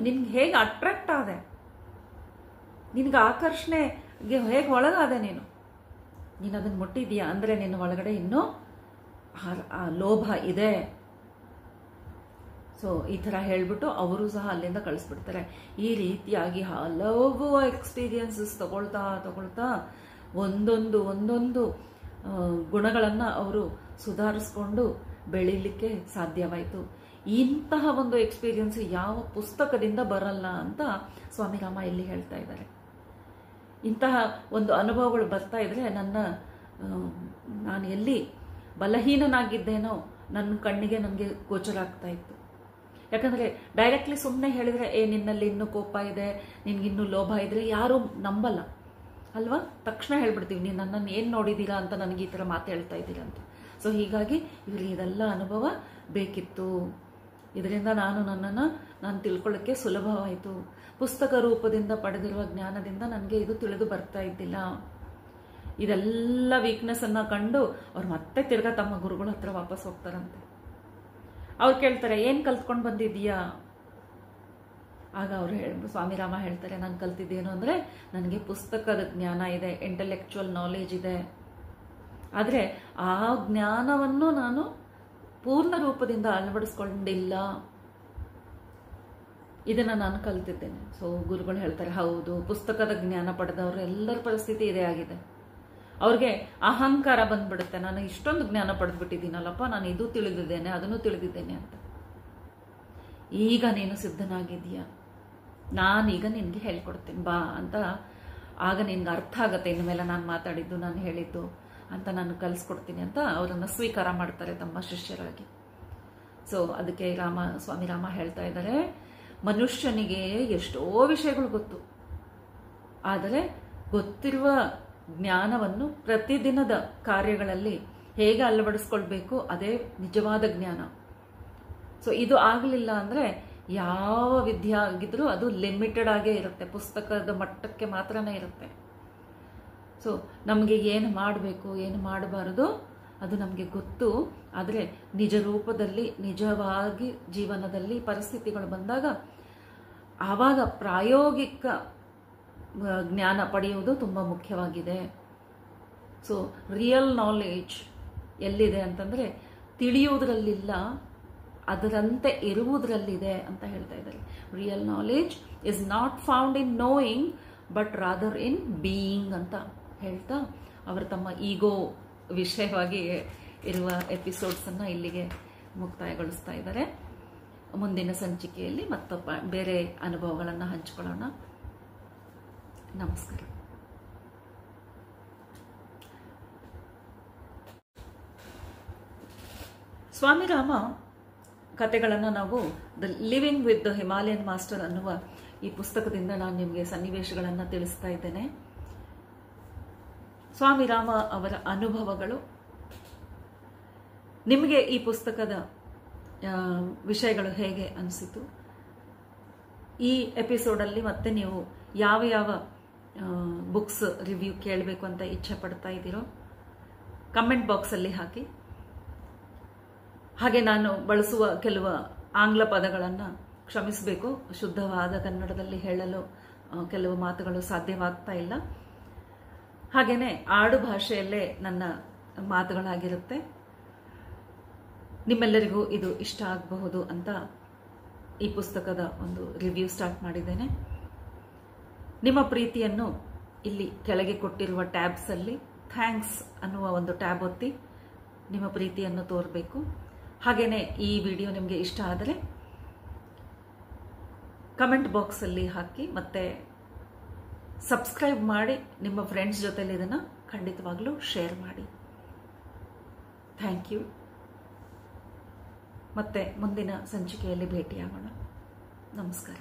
ನಿನ್ಗೆ ಹೇಗೆ ಅಟ್ರಾಕ್ಟ್ ಆದೆ? ನಿನ್ಗೆ ಆಕರ್ಷಣೆಗೆ ಹೇಗೆ ಒಳಗಾದೆ ನೀನು ಅದನ್ನು ಮುಟ್ಟಿದೀಯಾ ಅಂದ್ರೆ ನಿನ್ನ ಒಳಗಡೆ ಇನ್ನೂ ಆ ಲೋಭ ಇದೆ. ಸೊ ಈ ಥರ ಹೇಳ್ಬಿಟ್ಟು ಅವರು ಸಹ ಅಲ್ಲಿಂದ ಕಳಿಸ್ಬಿಡ್ತಾರೆ. ಈ ರೀತಿಯಾಗಿ ಹಲವು ಎಕ್ಸ್ಪೀರಿಯನ್ಸಸ್ ತಗೊಳ್ತಾ ಒಂದೊಂದು ಗುಣಗಳನ್ನು ಅವರು ಸುಧಾರಿಸ್ಕೊಂಡು ಬೆಳೀಲಿಕ್ಕೆ ಸಾಧ್ಯವಾಯಿತು. ಇಂತಹ ಒಂದು ಎಕ್ಸ್ಪೀರಿಯನ್ಸ್ ಯಾವ ಪುಸ್ತಕದಿಂದ ಬರಲ್ಲ ಅಂತ ಸ್ವಾಮಿ ರಾಮ ಇಲ್ಲಿ ಹೇಳ್ತಾ ಇದ್ದಾರೆ. ಇಂತಹ ಒಂದು ಅನುಭವಗಳು ಬರ್ತಾ ಇದ್ರೆ ನಾನು ಎಲ್ಲಿ ಬಲಹೀನನಾಗಿದ್ದೇನೋ ನನ್ನ ಕಣ್ಣಿಗೆ ನನಗೆ ಗೋಚರ ಆಗ್ತಾ ಇತ್ತು. ಯಾಕಂದರೆ ಡೈರೆಕ್ಟ್ಲಿ ಸುಮ್ಮನೆ ಹೇಳಿದರೆ ನಿನ್ನಲ್ಲಿ ಇನ್ನೂ ಕೋಪ ಇದೆ, ನಿನ್ಗಿನ್ನೂ ಲೋಭ ಇದ್ರೆ ಯಾರೂ ನಂಬಲ್ಲ ಅಲ್ವಾ? ತಕ್ಷಣ ಹೇಳ್ಬಿಡ್ತೀವಿ, ನೀವು ನನ್ನನ್ನು ಏನು ನೋಡಿದ್ದೀರಾ ಅಂತ ನನಗೆ ಈ ಥರ ಮಾತು ಹೇಳ್ತಾ ಇದ್ದೀರಾ ಅಂತ. ಸೊ ಹೀಗಾಗಿ ಇವರಿಗೆ ಇದೆಲ್ಲ ಅನುಭವ ಬೇಕಿತ್ತು. ಇದರಿಂದ ನಾನು ತಿಳ್ಕೊಳ್ಳೋಕ್ಕೆ ಸುಲಭವಾಯಿತು. ಪುಸ್ತಕ ರೂಪದಿಂದ ಪಡೆದಿರುವ ಜ್ಞಾನದಿಂದ ನನಗೆ ಇದು ತಿಳಿದು ಬರ್ತಾ ಇದ್ದಿಲ್ಲ. ಇದೆಲ್ಲ ವೀಕ್ನೆಸ್ ಅನ್ನ ಕಂಡು ಅವ್ರು ಮತ್ತೆ ತಿರ್ಗಾ ತಮ್ಮ ಗುರುಗಳ ಹತ್ರ ವಾಪಸ್ ಹೋಗ್ತಾರಂತೆ. ಅವ್ರು ಕೇಳ್ತಾರೆ, ಏನು ಕಲ್ತ್ಕೊಂಡು ಬಂದಿದ್ದೀಯಾ? ಆಗ ಅವರು ಸ್ವಾಮಿ ರಾಮ ಹೇಳ್ತಾರೆ, ನಾನು ಕಲ್ತಿದ್ದೇನು ಅಂದರೆ ನನಗೆ ಪುಸ್ತಕದ ಜ್ಞಾನ ಇದೆ, ಇಂಟೆಲೆಕ್ಚುವಲ್ ನಾಲೆಜ್ ಇದೆ. ಆದರೆ ಆ ಜ್ಞಾನವನ್ನು ನಾನು ಪೂರ್ಣ ರೂಪದಿಂದ ಅಳವಡಿಸ್ಕೊಂಡಿಲ್ಲ, ಇದನ್ನು ನಾನು ಕಲ್ತಿದ್ದೇನೆ. ಸೊ ಗುರುಗಳು ಹೇಳ್ತಾರೆ, ಹೌದು, ಪುಸ್ತಕದ ಜ್ಞಾನ ಪಡೆದವರು ಎಲ್ಲರ ಪರಿಸ್ಥಿತಿ ಇದೇ ಆಗಿದೆ. ಅವ್ರಿಗೆ ಅಹಂಕಾರ ಬಂದ್ಬಿಡುತ್ತೆ, ನಾನು ಇಷ್ಟೊಂದು ಜ್ಞಾನ ಪಡೆದ್ಬಿಟ್ಟಿದ್ದೀನಲ್ಲಪ್ಪ, ನಾನು ಇದು ತಿಳಿದಿದ್ದೇನೆ ಅದನ್ನು ತಿಳಿದಿದ್ದೇನೆ ಅಂತ. ಈಗ ನೀನು ಸಿದ್ಧನಾಗಿದೀಯಾ, ನಾನೀಗ ನಿನಗೆ ಹೇಳ್ಕೊಡ್ತೇನೆ ಬಾ ಅಂತ. ಆಗ ನಿನ್ಗೆ ಅರ್ಥ ಆಗತ್ತೆ ಇನ್ನು ಮೇಲೆ ನಾನು ಮಾತಾಡಿದ್ದು ನಾನು ಹೇಳಿದ್ದು ಅಂತ ನಾನು ಕಲಿಸ್ಕೊಡ್ತೀನಿ ಅಂತ ಅವರನ್ನು ಸ್ವೀಕಾರ ಮಾಡ್ತಾರೆ ತಮ್ಮ ಶಿಷ್ಯರಾಗಿ. ಸೊ ಅದಕ್ಕೆ ಸ್ವಾಮಿ ರಾಮ ಹೇಳ್ತಾ ಇದ್ದಾರೆ, ಮನುಷ್ಯನಿಗೆ ಎಷ್ಟೋ ವಿಷಯಗಳು ಗೊತ್ತು, ಆದರೆ ಗೊತ್ತಿರುವ ಜ್ಞಾನವನ್ನು ಪ್ರತಿದಿನದ ಕಾರ್ಯಗಳಲ್ಲಿ ಹೇಗೆ ಅಳವಡಿಸ್ಕೊಳ್ಬೇಕು ಅದೇ ನಿಜವಾದ ಜ್ಞಾನ. ಸೊ ಇದು ಆಗಲಿಲ್ಲ ಅಂದರೆ ಯಾವ ವಿದ್ಯೆ ಆಗಿದ್ರೂ ಅದು ಲಿಮಿಟೆಡ್ ಆಗೇ ಇರುತ್ತೆ, ಪುಸ್ತಕದ ಮಟ್ಟಕ್ಕೆ ಮಾತ್ರನೇ ಇರುತ್ತೆ. ಸೊ ನಮಗೆ ಏನು ಮಾಡಬೇಕು ಏನು ಮಾಡಬಾರದು ಅದು ನಮಗೆ ಗೊತ್ತು. ಆದರೆ ನಿಜ ರೂಪದಲ್ಲಿ ನಿಜವಾಗಿ ಜೀವನದಲ್ಲಿ ಪರಿಸ್ಥಿತಿಗಳು ಬಂದಾಗ ಆವಾಗ ಪ್ರಾಯೋಗಿಕ ಜ್ಞಾನ ಪಡೆಯುವುದು ತುಂಬ ಮುಖ್ಯವಾಗಿದೆ. ಸೊ ರಿಯಲ್ ನಾಲೆಡ್ಜ್ ಎಲ್ಲಿದೆ ಅಂತಂದರೆ ತಿಳಿಯುವುದರಲ್ಲಿಲ್ಲ, ಅದರಂತೆ ಇರುವುದರಲ್ಲಿದೆ ಅಂತ ಹೇಳ್ತಾ ಇದ್ದಾರೆ. Real knowledge is not found in knowing but rather in being ಅಂತ ಹೇಳ್ತಾ ಅವರು ತಮ್ಮ ಈಗೋ ವಿಷಯವಾಗಿ ಇರುವ ಎಪಿಸೋಡ್ಸನ್ನು ಇಲ್ಲಿಗೆ ಮುಕ್ತಾಯಗೊಳಿಸ್ತಾ ಇದ್ದಾರೆ. ಮುಂದಿನ ಸಂಚಿಕೆಯಲ್ಲಿ ಮತ್ತೊಬ್ಬ ಬೇರೆ ಅನುಭವಗಳನ್ನು ಹಂಚಿಕೊಳ್ಳೋಣ. ನಮಸ್ಕಾರ. ಸ್ವಾಮಿ ರಾಮ ಕಥೆಗಳನ್ನು ನಾವು the living with the Himalayan master ಅನ್ನುವ ಈ ಪುಸ್ತಕದಿಂದ ನಾನು ನಿಮಗೆ ಸನ್ನಿವೇಶಗಳನ್ನು ತಿಳಿಸ್ತಾ ಇದ್ದೇನೆ. ಸ್ವಾಮಿ ರಾಮ ಅವರ ಅನುಭವಗಳು, ನಿಮಗೆ ಈ ಪುಸ್ತಕದ ವಿಷಯಗಳು ಹೇಗೆ ಅನಿಸಿತು? ಈ ಎಪಿಸೋಡಲ್ಲಿ ಮತ್ತೆ ನೀವು ಯಾವ ಯಾವ ಬುಕ್ಸ್ ರಿವ್ಯೂ ಕೇಳಬೇಕು ಅಂತ ಇಚ್ಛೆ ಪಡ್ತಾ ಇದ್ದೀರೋ ಕಮೆಂಟ್ ಬಾಕ್ಸಲ್ಲಿ ಹಾಕಿ. ಹಾಗೆ ನಾನು ಬಳಸುವ ಕೆಲವು ಆಂಗ್ಲ ಪದಗಳನ್ನು ಕ್ಷಮಿಸಬೇಕು, ಶುದ್ಧವಾದ ಕನ್ನಡದಲ್ಲಿ ಹೇಳಲು ಕೆಲವು ಮಾತುಗಳು ಸಾಧ್ಯವಾಗ್ತಾ ಇಲ್ಲ. ಹಾಗೆಯೇ ಆಡು ಭಾಷೆಯಲ್ಲೇ ನನ್ನ ಮಾತುಗಳಾಗಿರುತ್ತೆ. ನಿಮ್ಮೆಲ್ಲರಿಗೂ ಇದು ಇಷ್ಟ ಆಗಬಹುದು ಅಂತ ಈ ಪುಸ್ತಕದ ಒಂದು ರಿವ್ಯೂ ಸ್ಟಾರ್ಟ್ ಮಾಡಿದ್ದೇನೆ. ನಿಮ್ಮ ಪ್ರೀತಿಯನ್ನು ಇಲ್ಲಿ ಕೆಳಗೆ ಕೊಟ್ಟಿರುವ ಟ್ಯಾಬ್ಸಲ್ಲಿ ಥ್ಯಾಂಕ್ಸ್ ಅನ್ನುವ ಒಂದು ಟ್ಯಾಬ್ ಒತ್ತಿ ನಿಮ್ಮ ಪ್ರೀತಿಯನ್ನು ತೋರಬೇಕು. ಹಾಗೆಯೇ ಈ ವಿಡಿಯೋ ನಿಮಗೆ ಇಷ್ಟ ಆದರೆ ಕಮೆಂಟ್ ಬಾಕ್ಸಲ್ಲಿ ಹಾಕಿ, ಮತ್ತೆ ಸಬ್ಸ್ಕ್ರೈಬ್ ಮಾಡಿ, ನಿಮ್ಮ ಫ್ರೆಂಡ್ಸ್ ಜೊತೆಲಿ ಇದನ್ನು ಖಂಡಿತವಾಗ್ಲೂ ಶೇರ್ ಮಾಡಿ. Thank you. ಮತ್ತೆ ಮುಂದಿನ ಸಂಚಿಕೆಯಲ್ಲಿ ಭೇಟಿಯಾಗೋಣ. ನಮಸ್ಕಾರ.